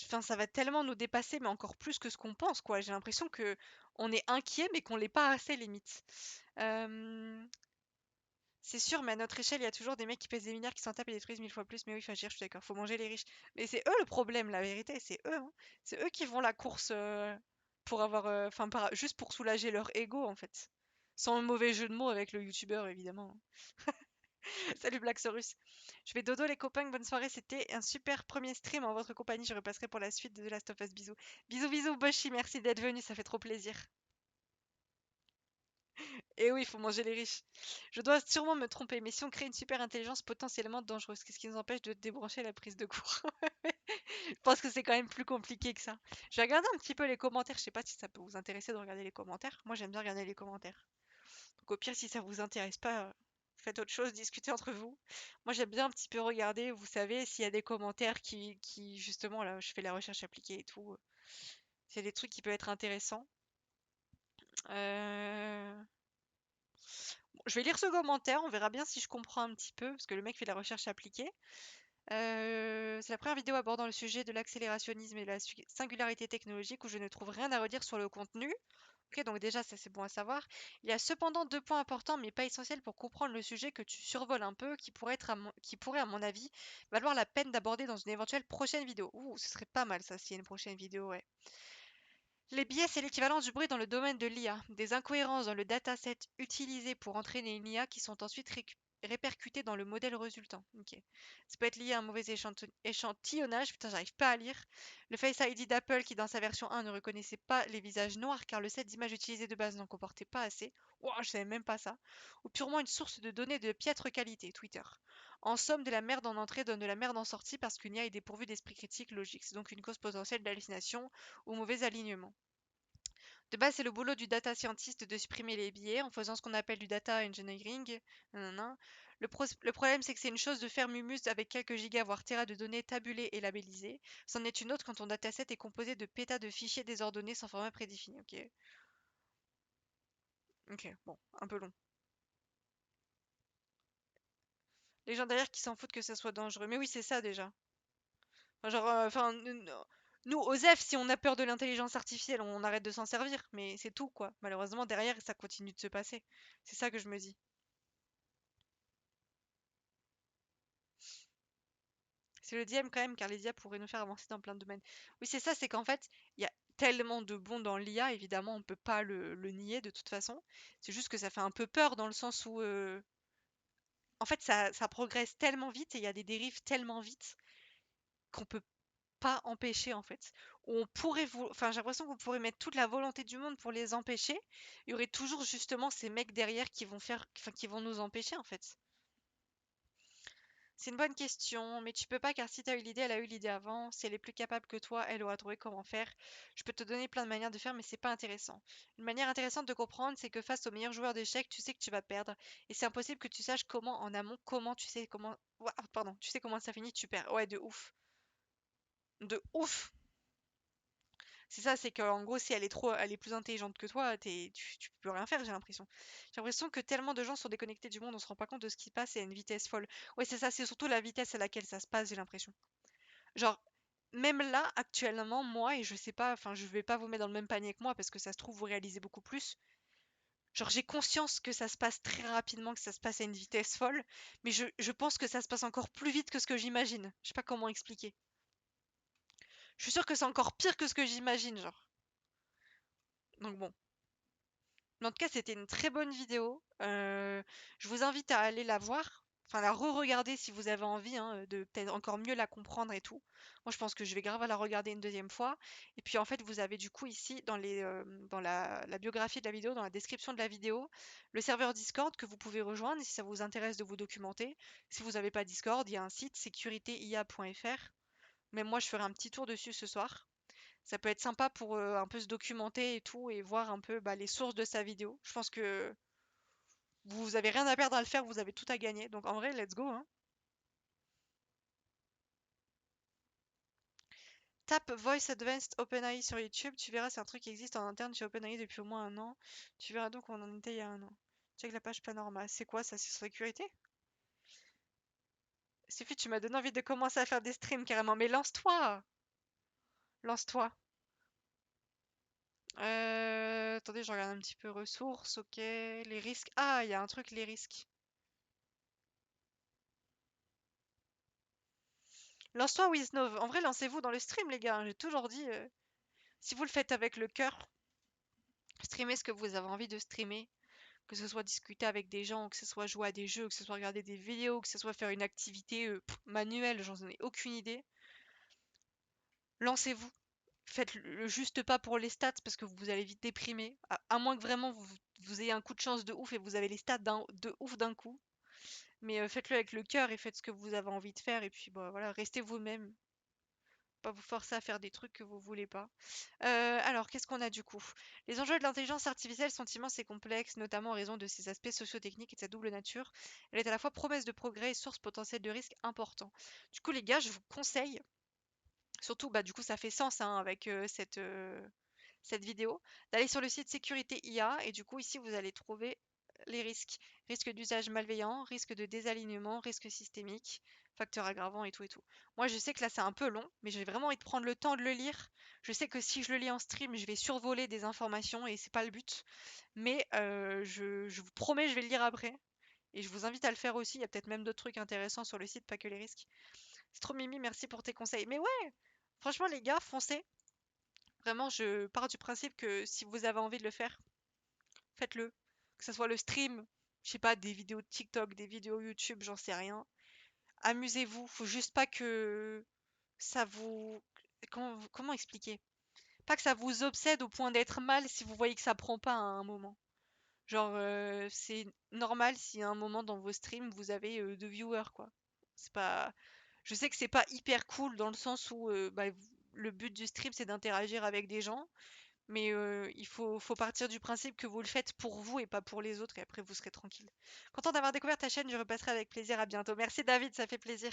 enfin, ça va tellement nous dépasser, mais encore plus que ce qu'on pense, quoi. J'ai l'impression que on est inquiet, mais qu'on l'est pas assez, limite. Euh, C'est sûr, mais à notre échelle, il y a toujours des mecs qui pèsent des milliards qui s'en tapent et détruisent 1000 fois plus. Mais oui, enfin, je suis d'accord, faut manger les riches. Mais c'est eux le problème, la vérité, c'est eux, hein. C'est eux qui vont la course pour avoir, enfin, juste pour soulager leur ego, en fait. Sans mauvais jeu de mots avec le youtubeur, évidemment. Salut Blacksaurus. Je vais dodo les copains, bonne soirée. C'était un super premier stream en votre compagnie. Je repasserai pour la suite de The Last of Us. Bisous. Bisous, bisous, Boshi. Merci d'être venu, ça fait trop plaisir. Et oui, il faut manger les riches. Je dois sûrement me tromper, mais si on crée une super intelligence potentiellement dangereuse, qu'est-ce qui nous empêche de débrancher la prise de courant? Je pense que c'est quand même plus compliqué que ça. Je vais regarder un petit peu les commentaires. Je sais pas si ça peut vous intéresser de regarder les commentaires. Moi, j'aime bien regarder les commentaires. Donc, au pire, si ça vous intéresse pas, faites autre chose, discutez entre vous. Moi, j'aime bien un petit peu regarder, vous savez, s'il y a des commentaires justement, là, je fais la recherche appliquée et tout. S'il y a des trucs qui peuvent être intéressants. Euh, bon, je vais lire ce commentaire, on verra bien si je comprends un petit peu, parce que le mec fait de la recherche appliquée. C'est la première vidéo abordant le sujet de l'accélérationnisme et de la singularité technologique où je ne trouve rien à redire sur le contenu. Ok, donc déjà, ça c'est bon à savoir. Il y a cependant deux points importants, mais pas essentiels pour comprendre le sujet que tu survoles un peu, qui pourrait, à mon avis, valoir la peine d'aborder dans une éventuelle prochaine vidéo. Ouh, ce serait pas mal ça, s'il y a une prochaine vidéo, ouais. Les biais, c'est l'équivalent du bruit dans le domaine de l'IA, des incohérences dans le dataset utilisé pour entraîner une IA qui sont ensuite répercutées dans le modèle résultant. Ok. Ça peut être lié à un mauvais échantillonnage, putain, j'arrive pas à lire. Le Face ID d'Apple qui, dans sa version 1, ne reconnaissait pas les visages noirs car le set d'images utilisé de base n'en comportait pas assez. Ouah, je savais même pas ça. Ou purement une source de données de piètre qualité, Twitter. En somme, de la merde en entrée donne de la merde en sortie parce qu'une IA est dépourvue d'esprit critique logique. C'est donc une cause potentielle d'hallucination ou mauvais alignement. De base, c'est le boulot du data scientist de supprimer les biais en faisant ce qu'on appelle du data engineering. Nanana. Le problème, c'est que c'est une chose de faire mumus avec quelques gigas voire téras de données tabulées et labellisées. C'en est une autre quand ton dataset est composé de pétas de fichiers désordonnés sans format prédéfini. Ok. Ok, bon, un peu long. Les gens derrière qui s'en foutent que ça soit dangereux. Mais oui, c'est ça déjà. Enfin, genre, nous, OSEF, si on a peur de l'intelligence artificielle, on arrête de s'en servir. Mais c'est tout, quoi. Malheureusement, derrière, ça continue de se passer. C'est ça que je me dis. C'est le diable quand même, car les IA pourraient nous faire avancer dans plein de domaines. Oui, c'est ça, c'est qu'en fait, il y a tellement de bons dans l'IA, évidemment, on peut pas le nier de toute façon. C'est juste que ça fait un peu peur dans le sens où, en fait, ça progresse tellement vite et il y a des dérives tellement vite qu'on peut pas empêcher, en fait. Enfin, j'ai l'impression qu'on pourrait mettre toute la volonté du monde pour les empêcher. Il y aurait toujours justement ces mecs derrière qui vont enfin, qui vont nous empêcher, en fait. C'est une bonne question, mais tu peux pas car si t'as eu l'idée, elle a eu l'idée avant. Si elle est plus capable que toi, elle aura trouvé comment faire. Je peux te donner plein de manières de faire, mais c'est pas intéressant. Une manière intéressante de comprendre, c'est que face au meilleur joueur d'échecs, tu sais que tu vas perdre. Et c'est impossible que tu saches comment en amont, comment tu sais comment. Ouah, pardon, tu sais comment ça finit, tu perds. Ouais, de ouf. De ouf! C'est ça, c'est qu'en gros, si elle est plus intelligente que toi, tu peux rien faire, j'ai l'impression. J'ai l'impression que tellement de gens sont déconnectés du monde, on se rend pas compte de ce qui se passe et à une vitesse folle. Ouais, c'est ça, c'est surtout la vitesse à laquelle ça se passe, j'ai l'impression. Genre, même là, actuellement, moi, et je sais pas, enfin, je vais pas vous mettre dans le même panier que moi parce que ça se trouve, vous réalisez beaucoup plus. Genre, j'ai conscience que ça se passe très rapidement, que ça se passe à une vitesse folle, mais je pense que ça se passe encore plus vite que ce que j'imagine. Je sais pas comment expliquer. Je suis sûre que c'est encore pire que ce que j'imagine, genre. Donc bon. Mais en tout cas, c'était une très bonne vidéo. Je vous invite à aller la voir, enfin la re-regarder si vous avez envie, hein, de peut-être encore mieux la comprendre et tout. Moi, je pense que je vais grave la regarder une deuxième fois. Et puis en fait, vous avez du coup ici dans la biographie de la vidéo, dans la description de la vidéo, le serveur Discord que vous pouvez rejoindre si ça vous intéresse de vous documenter. Si vous n'avez pas Discord, il y a un site sécuritéia.fr. Même moi, je ferai un petit tour dessus ce soir. Ça peut être sympa pour un peu se documenter et tout et voir un peu bah, les sources de sa vidéo. Je pense que vous avez rien à perdre à le faire, vous avez tout à gagner. Donc en vrai, let's go, hein. Tape Voice Advanced OpenAI sur YouTube, tu verras, c'est un truc qui existe en interne chez OpenAI depuis au moins un an. Tu verras donc où on en était il y a un an. Check la page panorama. C'est quoi ça? C'est sur sécurité? Suffit, tu m'as donné envie de commencer à faire des streams carrément. Mais lance-toi! Lance-toi. Attendez, je regarde un petit peu ressources, ok. Les risques. Ah, il y a un truc, les risques. Lance-toi, Wiznov. En vrai, lancez-vous dans le stream, les gars. J'ai toujours dit, si vous le faites avec le cœur, streamez ce que vous avez envie de streamer. Que ce soit discuter avec des gens, que ce soit jouer à des jeux, que ce soit regarder des vidéos, que ce soit faire une activité manuelle, j'en ai aucune idée. Lancez-vous. Faites le juste pas pour les stats parce que vous allez vite déprimer. À moins que vraiment vous ayez un coup de chance de ouf et vous avez les stats de ouf d'un coup. Mais faites-le avec le cœur et faites ce que vous avez envie de faire. Et puis bah, voilà, restez vous-même. Pas vous forcer à faire des trucs que vous voulez pas. Alors, qu'est-ce qu'on a du coup? Les enjeux de l'intelligence artificielle sont immenses et complexes, notamment en raison de ses aspects socio-techniques et de sa double nature. Elle est à la fois promesse de progrès et source potentielle de risques importants. Du coup, les gars, je vous conseille, surtout, bah du coup, ça fait sens hein, avec cette vidéo, d'aller sur le site Sécurité IA et du coup, ici, vous allez trouver les risques. Risque d'usage malveillant, risque de désalignement, risque systémique, facteur aggravant et tout et tout. Moi, je sais que là, c'est un peu long, mais j'ai vraiment envie de prendre le temps de le lire. Je sais que si je le lis en stream, je vais survoler des informations et c'est pas le but. Mais je vous promets, je vais le lire après. Et je vous invite à le faire aussi. Il y a peut-être même d'autres trucs intéressants sur le site, pas que les risques. C'est trop Mimi, merci pour tes conseils. Mais ouais, franchement, les gars, foncez. Vraiment, je pars du principe que si vous avez envie de le faire, faites-le. Que ce soit le stream, je sais pas, des vidéos de TikTok, des vidéos YouTube, j'en sais rien. Amusez-vous, faut juste pas que ça vous... Comment expliquer? Pas que ça vous obsède au point d'être mal si vous voyez que ça prend pas à un moment. Genre, c'est normal si à un moment dans vos streams, vous avez deux viewers, quoi. C'est pas... Je sais que c'est pas hyper cool dans le sens où bah, le but du stream, c'est d'interagir avec des gens. Mais il faut partir du principe que vous le faites pour vous et pas pour les autres, et après vous serez tranquille. Content d'avoir découvert ta chaîne, je repasserai avec plaisir. À bientôt. Merci David, ça fait plaisir.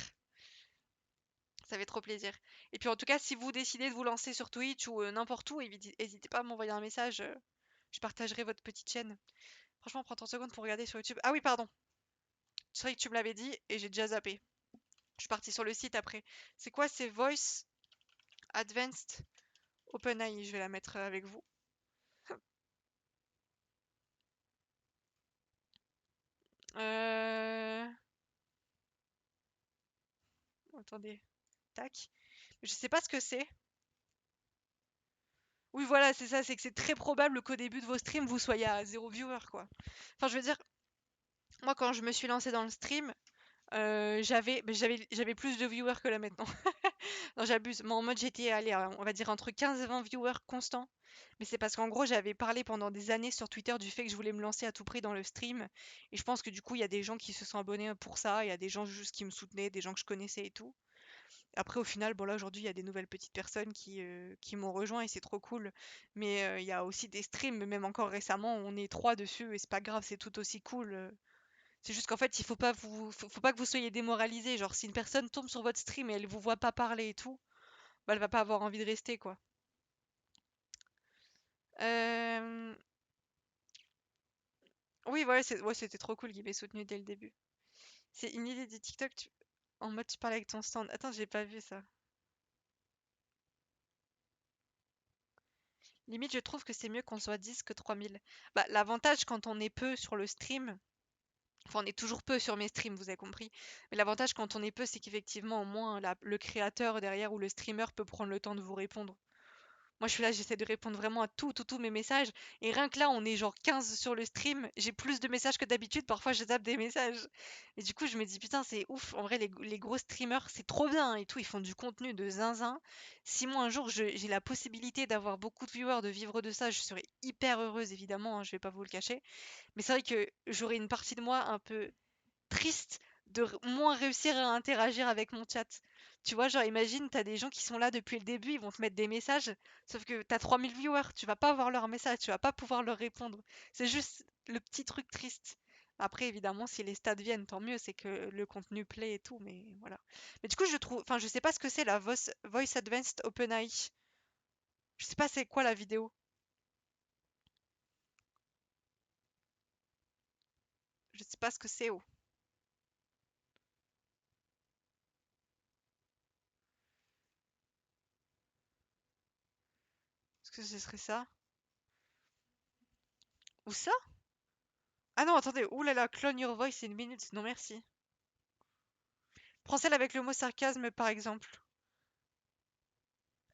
Ça fait trop plaisir. Et puis en tout cas, si vous décidez de vous lancer sur Twitch ou n'importe où, n'hésitez pas à m'envoyer un message. Je partagerai votre petite chaîne. Franchement, prends 30 secondes pour regarder sur YouTube. Ah oui, pardon. C'est vrai que tu me l'avais dit et j'ai déjà zappé. Je suis partie sur le site après. C'est quoi? C'est Voice Advanced OpenAI. Je vais la mettre avec vous. Euh... Attendez. Tac. Je sais pas ce que c'est. Oui, voilà, c'est ça, c'est que c'est très probable qu'au début de vos streams, vous soyez à 0 viewer, quoi. Enfin, je veux dire, moi, quand je me suis lancée dans le stream, j'avais plus de viewers que là maintenant. Non, j'abuse. Moi, en mode, j'étais allée, on va dire, entre 15 et 20 viewers constants. Mais c'est parce qu'en gros, j'avais parlé pendant des années sur Twitter du fait que je voulais me lancer à tout prix dans le stream. Et je pense que du coup, il y a des gens qui se sont abonnés pour ça. Il y a des gens juste qui me soutenaient, des gens que je connaissais et tout. Après, au final, bon là aujourd'hui, il y a des nouvelles petites personnes qui m'ont rejoint et c'est trop cool. Mais il y a aussi des streams, même encore récemment, on est trois dessus et c'est pas grave, c'est tout aussi cool. C'est juste qu'en fait, il faut pas que vous soyez démoralisés. Genre, si une personne tombe sur votre stream et elle vous voit pas parler et tout, bah elle va pas avoir envie de rester, quoi. Euh, Oui, voilà, ouais, c'était trop cool qu'il m'ait soutenu dès le début. C'est une idée du TikTok, en mode tu parles avec ton stand. Attends, j'ai pas vu ça. Limite, je trouve que c'est mieux qu'on soit 10 que 3000. Bah, l'avantage quand on est peu sur le stream, enfin on est toujours peu sur mes streams, vous avez compris, mais l'avantage quand on est peu, c'est qu'effectivement au moins le créateur derrière ou le streamer peut prendre le temps de vous répondre. Moi, je suis là, j'essaie de répondre vraiment à tous mes messages. Et rien que là, on est genre 15 sur le stream. J'ai plus de messages que d'habitude. Parfois, je tape des messages. Et du coup, je me dis, putain, c'est ouf. En vrai, les gros streamers, c'est trop bien hein, et tout. Ils font du contenu de zinzin. Si moi, un jour, j'ai la possibilité d'avoir beaucoup de viewers, de vivre de ça, je serais hyper heureuse, évidemment. Hein, je vais pas vous le cacher. Mais c'est vrai que j'aurais une partie de moi un peu triste de moins réussir à interagir avec mon chat. Tu vois, genre imagine, t'as des gens qui sont là depuis le début, ils vont te mettre des messages, sauf que t'as 3000 viewers, tu vas pas voir leurs messages, tu vas pas pouvoir leur répondre. C'est juste le petit truc triste. Après, évidemment, si les stats viennent, tant mieux, c'est que le contenu plaît et tout, mais voilà. Mais du coup, je trouve, enfin, je sais pas ce que c'est la Voice Advanced OpenAI. Je sais pas c'est quoi la vidéo. Je sais pas ce que c'est, oh. Est-ce que ce serait ça? Ou ça? Ah non, attendez, oulala, clone your voice in minutes, non merci. Prends celle avec le mot sarcasme, par exemple.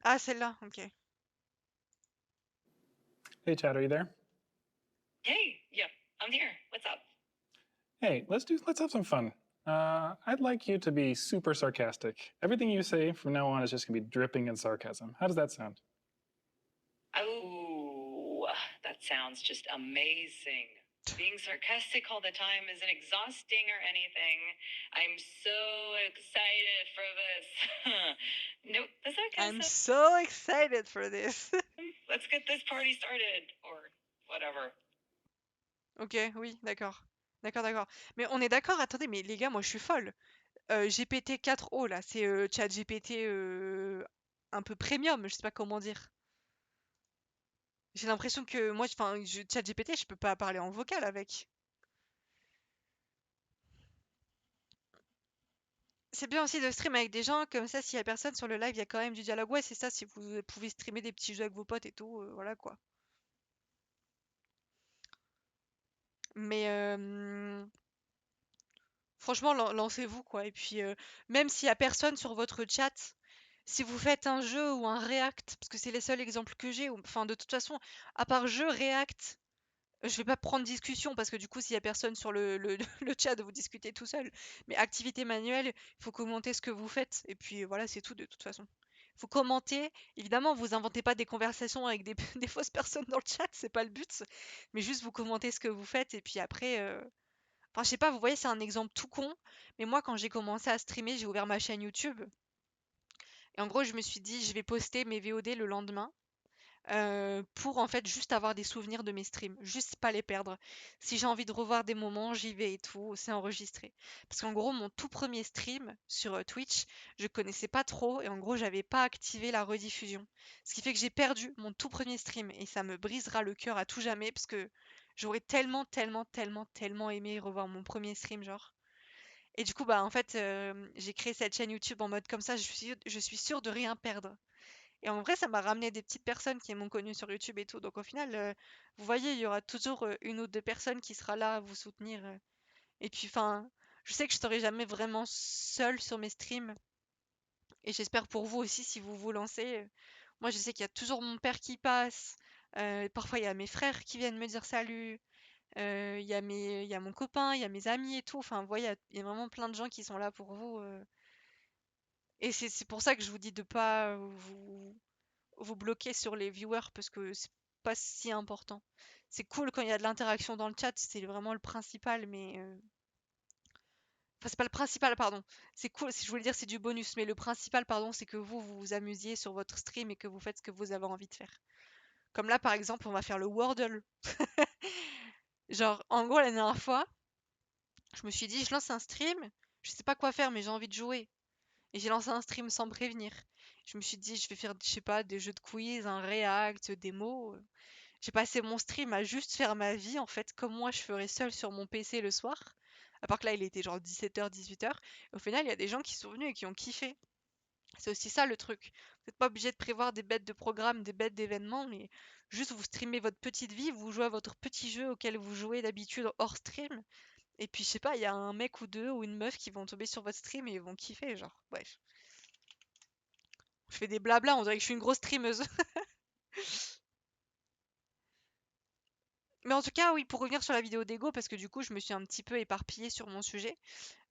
Ah, celle-là, ok. Hey, Chad, are you there? Hey, yeah. I'm here. What's up? Hey, let's have some fun. I'd like you to be super sarcastic. Everything you say from now on is just gonna be dripping in sarcasm. How does that sound? Oh, that sounds just amazing. Being sarcastic all the time isn't exhausting or anything. I'm so excited for this. Nope, the I'm sarcasm. so excited for this. Let's get this party started, or whatever. Ok, oui, d'accord. D'accord. Mais on est d'accord, attendez, mais les gars, moi je suis folle. GPT 4o là, c'est chat GPT un peu premium, je sais pas comment dire. J'ai l'impression que moi, enfin, chat GPT, je peux pas parler en vocal avec. C'est bien aussi de stream avec des gens, comme ça, s'il y a personne sur le live, il y a quand même du dialogue. Ouais, c'est ça, si vous pouvez streamer des petits jeux avec vos potes et tout, voilà quoi. Mais franchement, lancez-vous quoi. Et puis, même s'il y a personne sur votre chat, si vous faites un jeu ou un React, parce que c'est les seuls exemples que j'ai, enfin de toute façon, à part jeu, React, je vais pas prendre discussion parce que du coup, s'il y a personne sur le chat, vous discutez tout seul. Mais activité manuelle, il faut commenter ce que vous faites. Et puis voilà, c'est tout de toute façon. Faut commenter. Évidemment, vous inventez pas des conversations avec des, des fausses personnes dans le chat, c'est pas le but. Mais juste vous commentez ce que vous faites et puis après, enfin, je sais pas, vous voyez, c'est un exemple tout con. Mais moi, quand j'ai commencé à streamer, j'ai ouvert ma chaîne YouTube. Et en gros, je me suis dit, je vais poster mes VOD le lendemain. Pour en fait juste avoir des souvenirs de mes streams, juste pas les perdre. Si j'ai envie de revoir des moments, j'y vais et tout, c'est enregistré. Parce qu'en gros, mon tout premier stream sur Twitch, je connaissais pas trop et en gros, j'avais pas activé la rediffusion. Ce qui fait que j'ai perdu mon tout premier stream et ça me brisera le cœur à tout jamais parce que j'aurais tellement aimé revoir mon premier stream, genre. Et du coup, bah en fait, j'ai créé cette chaîne YouTube en mode comme ça, je suis sûre de rien perdre. Et en vrai, ça m'a ramené des petites personnes qui m'ont connu sur YouTube et tout. Donc au final, vous voyez, il y aura toujours une ou deux personnes qui sera là à vous soutenir. Et puis, enfin, je sais que je serai jamais vraiment seule sur mes streams. Et j'espère pour vous aussi, si vous vous lancez. Moi, je sais qu'il y a toujours mon père qui passe. Parfois, il y a mes frères qui viennent me dire salut. Il y a mon copain, il y a mes amis et tout. Enfin, vous voyez, il y a vraiment plein de gens qui sont là pour vous. Et c'est pour ça que je vous dis de pas vous bloquer sur les viewers parce que c'est pas si important. C'est cool quand il y a de l'interaction dans le chat, c'est vraiment le principal, mais enfin c'est pas le principal, pardon. C'est cool, si je voulais dire c'est du bonus, mais le principal, pardon, c'est que vous vous amusiez sur votre stream et que vous faites ce que vous avez envie de faire. Comme là, par exemple, on va faire le Wordle. Genre, en gros, la dernière fois, je me suis dit, je lance un stream, je sais pas quoi faire, mais j'ai envie de jouer. Et j'ai lancé un stream sans prévenir. Je me suis dit, je vais faire, je sais pas, des jeux de quiz, un react, des mots. J'ai passé mon stream à juste faire ma vie, en fait, comme moi je ferais seule sur mon PC le soir. À part que là, il était genre 17h, 18h. Au final, il y a des gens qui sont venus et qui ont kiffé. C'est aussi ça le truc. Vous n'êtes pas obligé de prévoir des bêtes de programme, des bêtes d'événements, mais juste vous streamez votre petite vie, vous jouez à votre petit jeu auquel vous jouez d'habitude hors stream. Et puis, je sais pas, il y a un mec ou deux ou une meuf qui vont tomber sur votre stream et ils vont kiffer, genre. Bref. Je fais des blabla, on dirait que je suis une grosse streameuse. Mais en tout cas, oui, pour revenir sur la vidéo d'Ego, parce que du coup, je me suis un petit peu éparpillée sur mon sujet.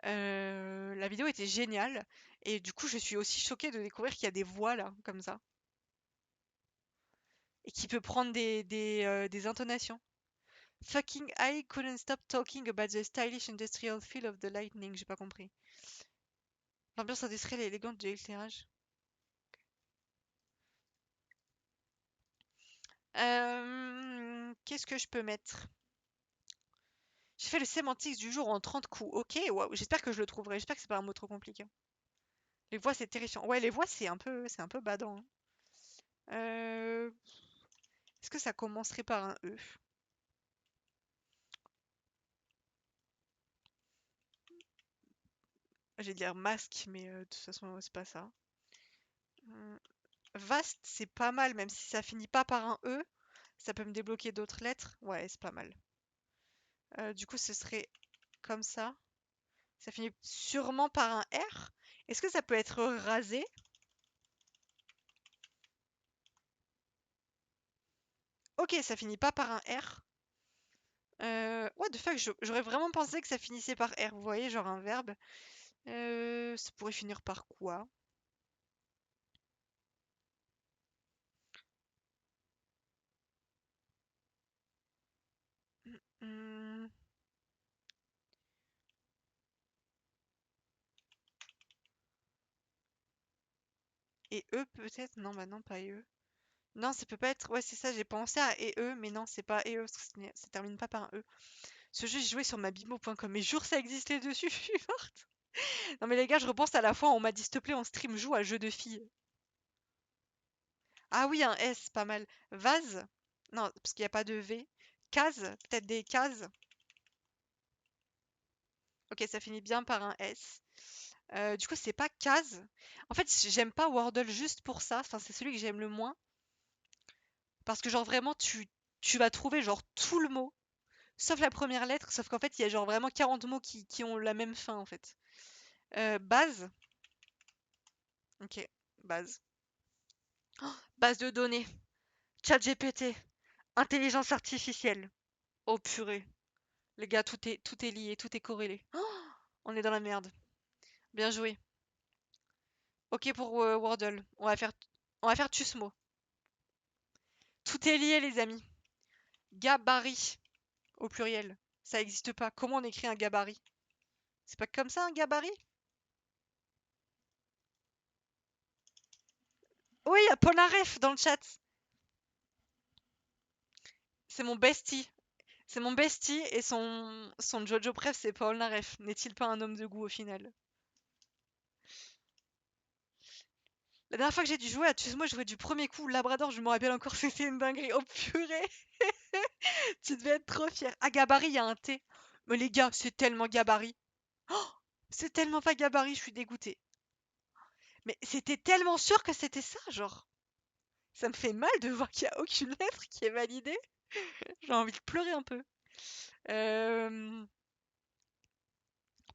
La vidéo était géniale. Et du coup, je suis aussi choquée de découvrir qu'il y a des voix là, comme ça. Et qui peut prendre des intonations. Fucking I couldn't stop talking about the stylish industrial feel of the lightning. J'ai pas compris. L'ambiance industrielle et élégante de l'éclairage. Qu'est-ce que je peux mettre? J'ai fait le sémantics du jour en 30 coups. Ok, waouh, j'espère que je le trouverai. J'espère que c'est pas un mot trop compliqué. Les voix, c'est terrifiant. Ouais, les voix, c'est un peu badant, hein. Euh, Est-ce que ça commencerait par un E? J'allais dire masque, mais de toute façon, c'est pas ça. Vaste, c'est pas mal, même si ça finit pas par un E. Ça peut me débloquer d'autres lettres. Ouais, c'est pas mal. Du coup, ce serait comme ça. Ça finit sûrement par un R. Est-ce que ça peut être rasé? Ok, ça finit pas par un R. What the fuck, j'aurais vraiment pensé que ça finissait par R, vous voyez, genre un verbe. Ça pourrait finir par quoi? Hmm, Et E peut-être? Non, bah non, pas E. Non, ça peut pas être. Ouais, c'est ça, j'ai pensé à et E, mais non, c'est pas et E, parce que ça termine pas par un E. Ce jeu, j'ai joué sur ma bimo.com, mais jure, ça existait dessus, je suis morte. Non, mais les gars, je repense à la fois, on m'a dit, s'il te plaît, en stream, joue à jeu de filles. Ah oui, un S, pas mal. Vase? Non, parce qu'il n'y a pas de V. Case? Peut-être des cases? Ok, ça finit bien par un S. Du coup, c'est pas case. En fait, j'aime pas Wordle juste pour ça. Enfin, c'est celui que j'aime le moins. Parce que, genre, vraiment, tu vas trouver, genre, tout le mot. Sauf la première lettre. Sauf qu'en fait, il y a, genre, vraiment 40 mots qui ont la même fin, en fait. Base. Ok, base. Base de données. ChatGPT. Intelligence artificielle. Oh purée. Les gars, tout est lié, tout est corrélé. Oh, on est dans la merde. Bien joué. Ok pour Wordle. On va faire Tusmo. Tout est lié, les amis. Gabarit au pluriel. Ça n'existe pas. Comment on écrit un gabarit? C'est pas comme ça un gabarit? Oui, il y a Polnareff dans le chat. C'est mon bestie. C'est mon bestie et son Jojo préf, c'est Polnareff. N'est-il pas un homme de goût au final? La dernière fois que j'ai dû jouer à Tusmo, je jouais du premier coup. Labrador, je me rappelle encore, c'était une dinguerie. Oh purée! Tu devais être trop fier. Ah, gabarit, il y a un T. Mais les gars, c'est tellement gabarit. Oh, c'est tellement pas gabarit, je suis dégoûtée. Mais c'était tellement sûr que c'était ça, genre. Ça me fait mal de voir qu'il n'y a aucune lettre qui est validée. J'ai envie de pleurer un peu. Euh...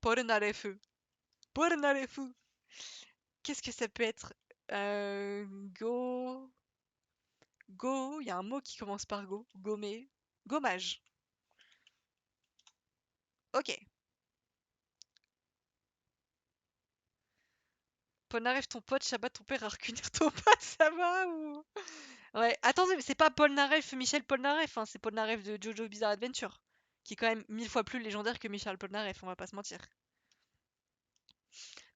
Pornarefu. Pornarefu. Qu'est-ce que ça peut être? Go. Go. Il y a un mot qui commence par go. Gommer. Gommage. Ok. Polnareff, ton pote, Shabbat, ton père, Arcunir, ton pote, ça va ou... Ouais, attendez, mais c'est pas Polnareff, Michel Polnareff, hein, c'est Polnareff de Jojo Bizarre Adventure, qui est quand même 1000 fois plus légendaire que Michel Polnareff, on va pas se mentir.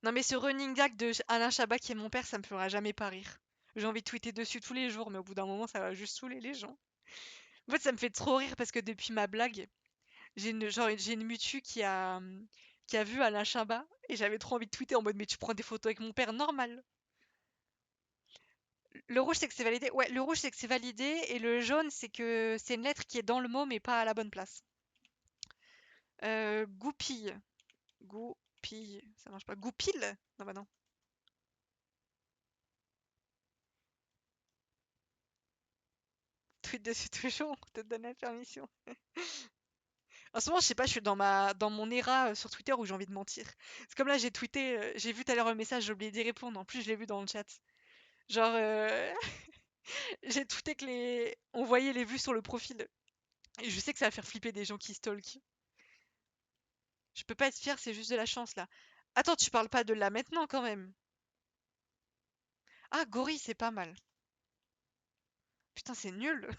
Non mais ce running gag de Alain Chabat qui est mon père, ça me fera jamais pas rire. J'ai envie de tweeter dessus tous les jours, mais au bout d'un moment, ça va juste saouler les gens. En fait, ça me fait trop rire parce que depuis ma blague, j'ai une mutu qui a vu Alain Chabat et j'avais trop envie de tweeter en mode mais tu prends des photos avec mon père normal. Le rouge c'est que c'est validé. Ouais, le rouge c'est que c'est validé et le jaune c'est que c'est une lettre qui est dans le mot mais pas à la bonne place. Goupille. Goupille. Ça marche pas. Goupille? Non bah non. Tweet dessus toujours, on te donne la permission. En ce moment, je sais pas, je suis dans mon era sur Twitter où j'ai envie de mentir. C'est comme là, j'ai tweeté, j'ai vu tout à l'heure un message, j'ai oublié d'y répondre. En plus, je l'ai vu dans le chat. Genre, j'ai tweeté on voyait les vues sur le profil. Et je sais que ça va faire flipper des gens qui stalk. Je peux pas être fière, c'est juste de la chance là. Attends, tu parles pas de là maintenant quand même. Ah, gorille, c'est pas mal. Putain, c'est nul.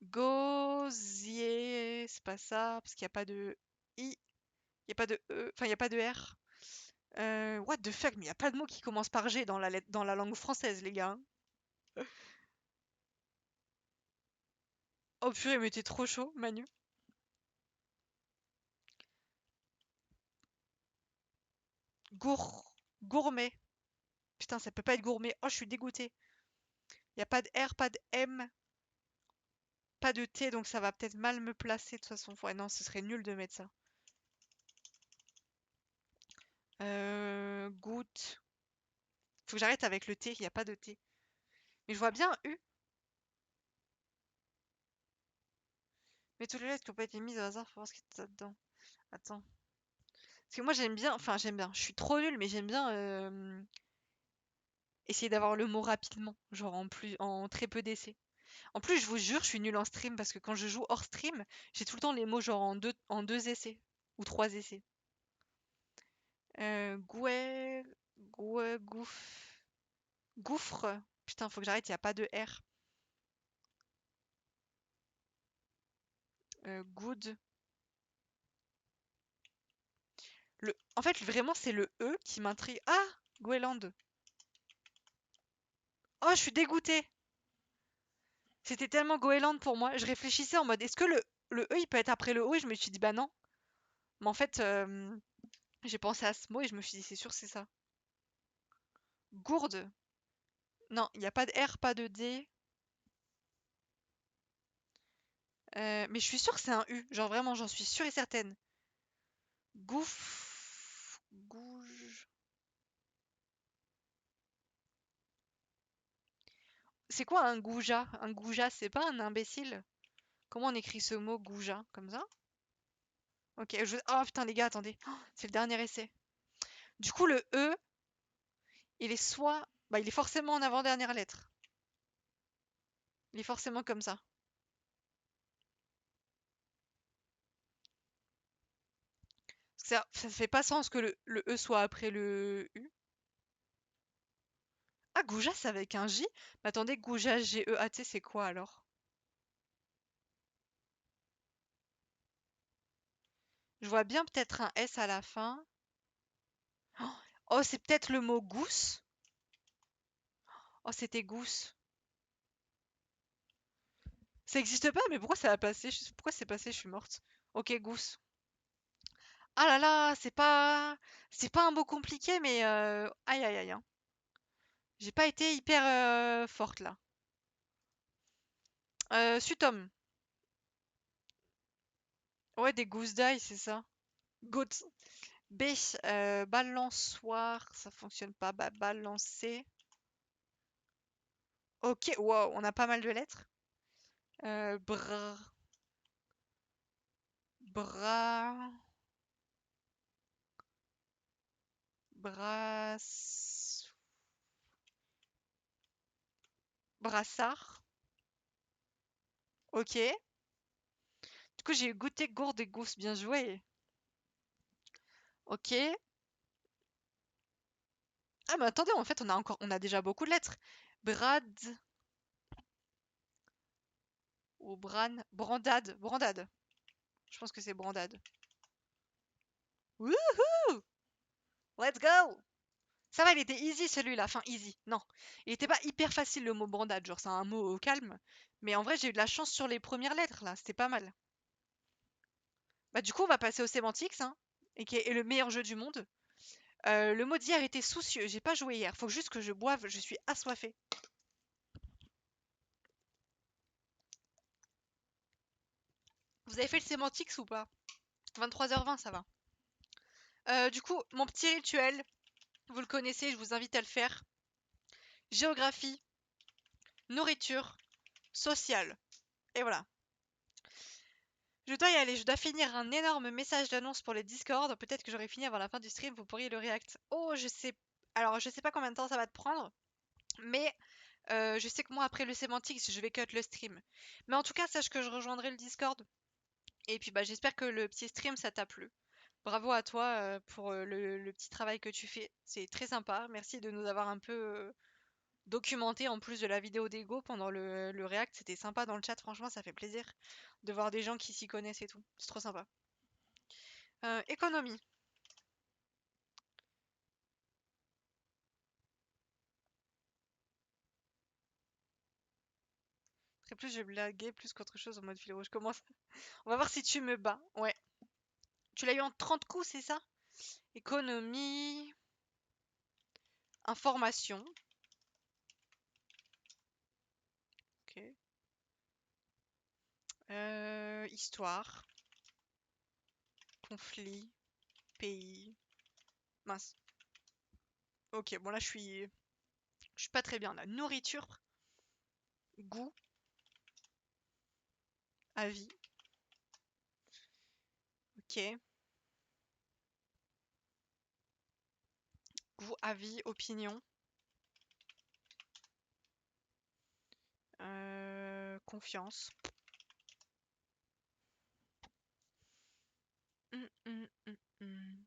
Gosier, c'est pas ça, parce qu'il n'y a pas de I, il n'y a pas de E, enfin, il n'y a pas de R. What the fuck, mais il n'y a pas de mot qui commence par G dans la langue française, les gars. Oh purée, mais t'es trop chaud, Manu. Gourmet. Putain, ça peut pas être gourmet. Oh, je suis dégoûtée. Il n'y a pas de R, pas de M, pas de T, donc ça va peut-être mal me placer de toute façon. Ouais, non, ce serait nul de mettre ça. Goutte. Faut que j'arrête avec le T, il n'y a pas de T. Mais je vois bien U. Mais toutes les lettres qui ont pas été mises au hasard pour voir ce qu'il y a dedans. Attends. Parce que moi j'aime bien, enfin j'aime bien, je suis trop nulle, mais j'aime bien essayer d'avoir le mot rapidement, genre en très peu d'essais. En plus, je vous jure, je suis nulle en stream parce que quand je joue hors stream, j'ai tout le temps les mots genre en deux essais ou 3 essais. Gouet, gouffre. Putain, faut que j'arrête, il n'y a pas de R. Good. En fait, vraiment, c'est le E qui m'intrigue. Ah, Goueland. Oh, je suis dégoûtée. C'était tellement Goéland pour moi. Je réfléchissais en mode, est-ce que le E, il peut être après le O? Et je me suis dit, bah non. Mais en fait, j'ai pensé à ce mot et je me suis dit, c'est sûr, c'est ça. Gourde. Non, il n'y a pas de R, pas de D. Mais je suis sûre que c'est un U. Genre vraiment, j'en suis sûre et certaine. Gouge. C'est quoi un goujat? Un goujat, c'est pas un imbécile? Comment on écrit ce mot goujat? Comme ça? Ok, oh putain les gars, attendez. Oh, c'est le dernier essai. Du coup, le E, il est soit... Bah, il est forcément en avant-dernière lettre. Il est forcément comme ça. Ça fait pas sens que le E soit après le U. Ah, Gouja, c'est avec un J? Mais attendez, Gouja, G-E-A-T, c'est quoi alors? Je vois bien peut-être un S à la fin. Oh, c'est peut-être le mot gousse? Oh, c'était gousse. Ça existe pas, mais pourquoi ça a passé? Pourquoi c'est passé? Je suis morte. Ok, gousse. Ah là là, c'est pas un mot compliqué, mais aïe aïe aïe, hein. J'ai pas été hyper forte là. Sutom. Ouais, des gousses d'ail, c'est ça. Goat. B. Balançoire, ça fonctionne pas. Balancer. Ok, wow, on a pas mal de lettres. Bras. Bras. Bras. Brassard. Ok. Du coup, j'ai goûté gourde et gousse, bien joué. Ok. Ah, mais attendez, en fait, on a déjà beaucoup de lettres. Brad ou Bran. Brandade. Brandade. Je pense que c'est brandade. Wouhou! Let's go! Ça va, il était easy celui-là. Enfin, easy. Non. Il était pas hyper facile le mot brandade. Genre, c'est un mot au calme. Mais en vrai, j'ai eu de la chance sur les premières lettres là. C'était pas mal. Bah, du coup, on va passer aux sémantiques, hein, et qui est le meilleur jeu du monde. Le mot d'hier était soucieux. J'ai pas joué hier. Faut juste que je boive. Je suis assoiffée. Vous avez fait le sémantiques ou pas? 23h20, ça va. Du coup, mon petit rituel, vous le connaissez, je vous invite à le faire. Géographie, nourriture, social. Et voilà. Je dois y aller, je dois finir un énorme message d'annonce pour les Discord. Peut-être que j'aurai fini avant la fin du stream, vous pourriez le react. Oh, je sais. Alors, je sais pas combien de temps ça va te prendre, mais je sais que moi, après le sémantique, je vais cut le stream. Mais en tout cas, sache que je rejoindrai le Discord. Et puis, bah, j'espère que le petit stream, ça t'a plu. Bravo à toi pour le petit travail que tu fais. C'est très sympa. Merci de nous avoir un peu documenté en plus de la vidéo d'Ego pendant le React. C'était sympa dans le chat. Franchement, ça fait plaisir de voir des gens qui s'y connaissent et tout. C'est trop sympa. Économie. Très plus, je blaguais plus qu'autre chose en mode fil rouge. Comment ça? On va voir si tu me bats. Ouais. Tu l'as eu en 30 coups, c'est ça? Économie. Information. Ok. Histoire. Conflit. Pays. Mince. Ok, bon là je suis pas très bien là. Nourriture. Goût. Avis. Ok. Goût, avis, opinion. confiance. Hum, hum, hum, hum.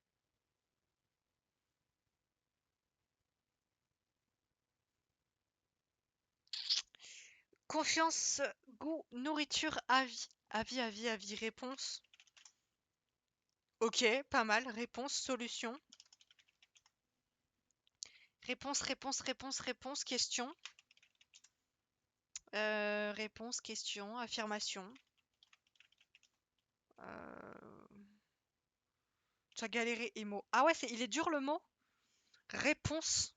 Confiance, goût, nourriture, avis. Avis, réponse. Ok, pas mal. Réponse, solution. Réponse, question. Réponse, question, affirmation. Tu as galéré, émo. Ah ouais, il est dur le mot. Réponse,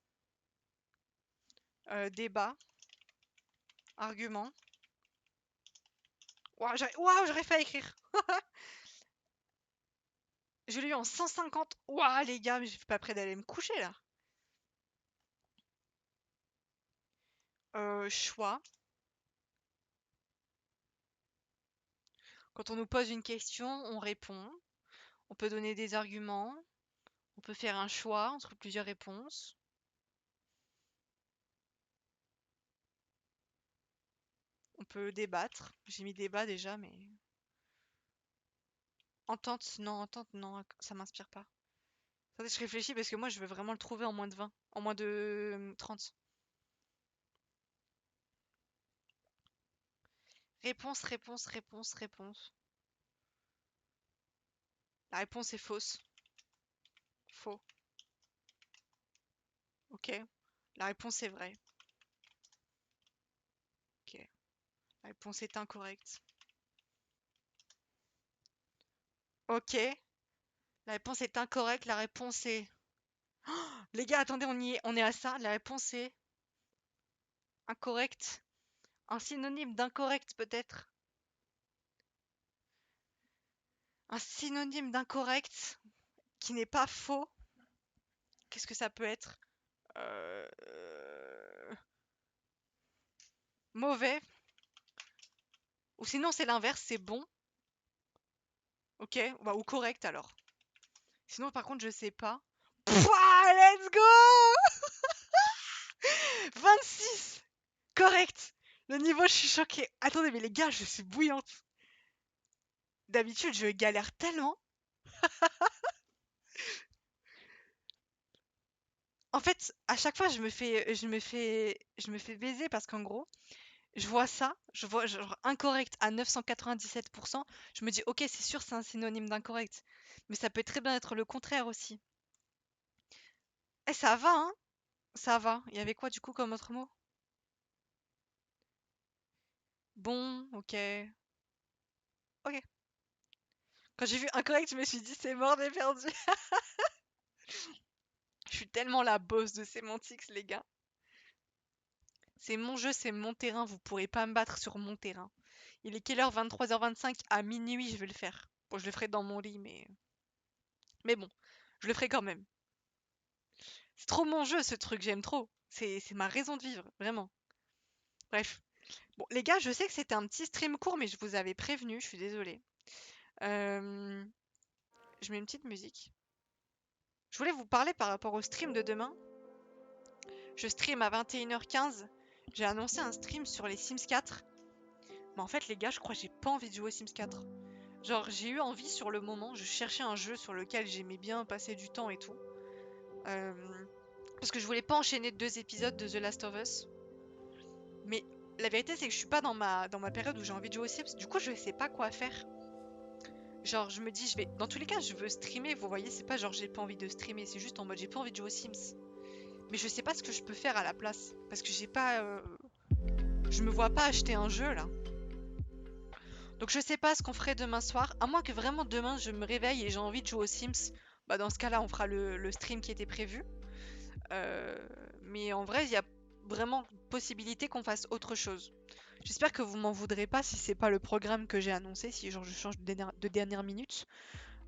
débat, argument. Waouh, j'aurais fait écrire. Je l'ai eu en 150. Waouh, les gars, mais je suis pas prêt d'aller me coucher là. Choix. Quand on nous pose une question, on répond. On peut donner des arguments. On peut faire un choix entre plusieurs réponses. On peut débattre. J'ai mis débat déjà, mais... Entente, non, ça m'inspire pas. Attendez, je réfléchis parce que moi, je veux vraiment le trouver en moins de 20. En moins de 30. Réponse. La réponse est fausse. Faux. Ok. La réponse est vraie. Ok. La réponse est incorrecte. Ok. La réponse est incorrecte. La réponse est... Les gars, attendez, on est à ça. La réponse est incorrecte. Un synonyme d'incorrect peut-être. Un synonyme d'incorrect qui n'est pas faux. Qu'est-ce que ça peut être? Mauvais. Ou sinon c'est l'inverse, c'est bon. Ok, bah, ou correct alors. Sinon par contre je sais pas. Pouah, let's go 26. Correct. Le niveau, je suis choquée. Attendez, mais les gars, je suis bouillante. D'habitude, je galère tellement. En fait, à chaque fois, je me fais baiser parce qu'en gros, je vois ça, je vois genre incorrect à 997%. Je me dis, ok, c'est sûr, c'est un synonyme d'incorrect. Mais ça peut très bien être le contraire aussi. Eh, ça va, hein? Ça va. Il y avait quoi du coup comme autre mot? Bon, ok. Ok. Quand j'ai vu incorrect, je me suis dit, c'est mort, j'ai perdu. Je suis tellement la boss de sémantics, les gars. C'est mon jeu, c'est mon terrain, vous pourrez pas me battre sur mon terrain. Il est quelle heure? 23h25, à minuit, je vais le faire. Bon, je le ferai dans mon lit, mais... Mais bon, je le ferai quand même. C'est trop mon jeu, ce truc, j'aime trop. C'est ma raison de vivre, vraiment. Bref. Bon, les gars, je sais que c'était un petit stream court, mais je vous avais prévenu, je suis désolée. Je mets une petite musique. Je voulais vous parler par rapport au stream de demain. Je stream à 21h15. J'ai annoncé un stream sur les Sims 4. Mais en fait, les gars, je crois que j'ai pas envie de jouer aux Sims 4. Genre, j'ai eu envie sur le moment. Je cherchais un jeu sur lequel j'aimais bien passer du temps et tout. Parce que je voulais pas enchaîner 2 épisodes de The Last of Us. Mais la vérité, c'est que je suis pas dans ma période où j'ai envie de jouer aux Sims. Du coup, je sais pas quoi faire. Genre, je me dis, je vais. Dans tous les cas, je veux streamer. Vous voyez, c'est pas genre j'ai pas envie de streamer. C'est juste en mode j'ai pas envie de jouer aux Sims. Mais je sais pas ce que je peux faire à la place. Parce que j'ai pas. Je me vois pas acheter un jeu là. Donc je sais pas ce qu'on ferait demain soir. À moins que vraiment demain je me réveille et j'ai envie de jouer aux Sims. Bah dans ce cas là on fera le stream qui était prévu. Mais en vrai il y a vraiment possibilité qu'on fasse autre chose. J'espère que vous m'en voudrez pas si c'est pas le programme que j'ai annoncé. Si genre je change de dernière minute.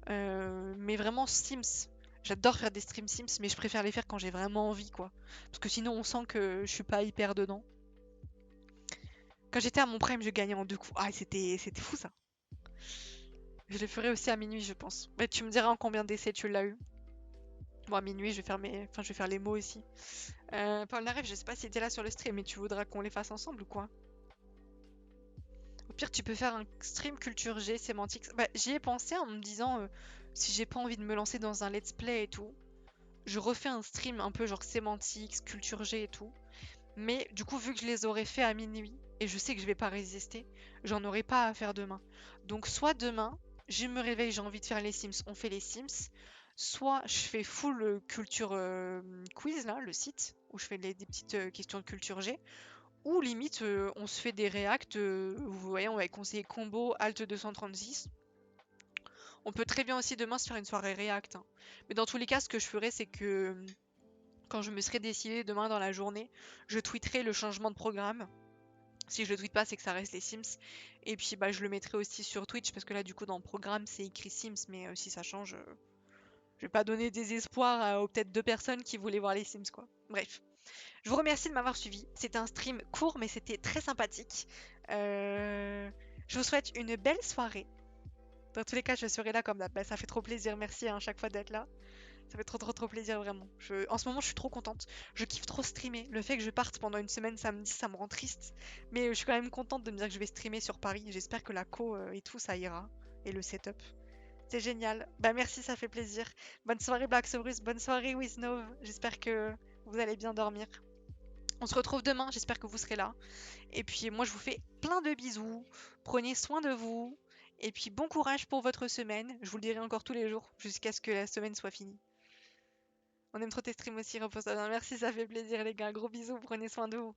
Mais vraiment Sims. J'adore faire des streams Sims mais je préfère les faire quand j'ai vraiment envie quoi. Parce que sinon on sent que je suis pas hyper dedans. Quand j'étais à mon prime, je gagnais en 2 coups. Ah, c'était fou ça. Je le ferai aussi à minuit, je pense. Mais tu me diras en combien d'essais tu l'as eu. Bon, à minuit, je vais faire je vais faire les mots aussi. Paul Naref, je sais pas si t'es là sur le stream, mais tu voudras qu'on les fasse ensemble ou quoi? pire, tu peux faire un stream culture G, sémantique. Bah, j'y ai pensé en me disant, si j'ai pas envie de me lancer dans un let's play et tout, je refais un stream un peu genre sémantique, culture G et tout. Mais du coup, vu que je les aurais fait à minuit, et je sais que je vais pas résister, j'en aurai pas à faire demain. Donc soit demain, je me réveille, j'ai envie de faire les Sims, on fait les Sims. Soit je fais full culture quiz, là, le site, où je fais des petites questions de culture G. Ou limite, on se fait des reacts, vous voyez, on va conseiller combo Alt 236. On peut très bien aussi demain se faire une soirée react, hein. Mais dans tous les cas, ce que je ferai, c'est que quand je me serai décidé demain dans la journée, je tweeterai le changement de programme. Si je le tweete pas, c'est que ça reste les Sims. Et puis bah, je le mettrai aussi sur Twitch, parce que là, du coup, dans le programme, c'est écrit Sims, mais si ça change, je vais pas donner des espoirs aux peut-être 2 personnes qui voulaient voir les Sims, quoi. Bref. Je vous remercie de m'avoir suivi. C'était un stream court, mais c'était très sympathique. Je vous souhaite une belle soirée. Dans tous les cas, je serai là comme d'hab. Bah, ça fait trop plaisir. Merci à chaque fois d'être là. Ça fait trop plaisir, vraiment. En ce moment, je suis trop contente. Je kiffe trop streamer. Le fait que je parte pendant une semaine samedi, ça me rend triste. Mais je suis quand même contente de me dire que je vais streamer sur Paris. J'espère que la co et tout, ça ira. Et le setup. C'est génial. Bah merci, ça fait plaisir. Bonne soirée Black Saurus. Bonne soirée Wisnov. J'espère que vous allez bien dormir. On se retrouve demain, j'espère que vous serez là. Et puis moi je vous fais plein de bisous. Prenez soin de vous. Et puis bon courage pour votre semaine. Je vous le dirai encore tous les jours jusqu'à ce que la semaine soit finie. On aime trop tes streams aussi, repose-toi bien. Merci, ça fait plaisir les gars. Gros bisous, prenez soin de vous.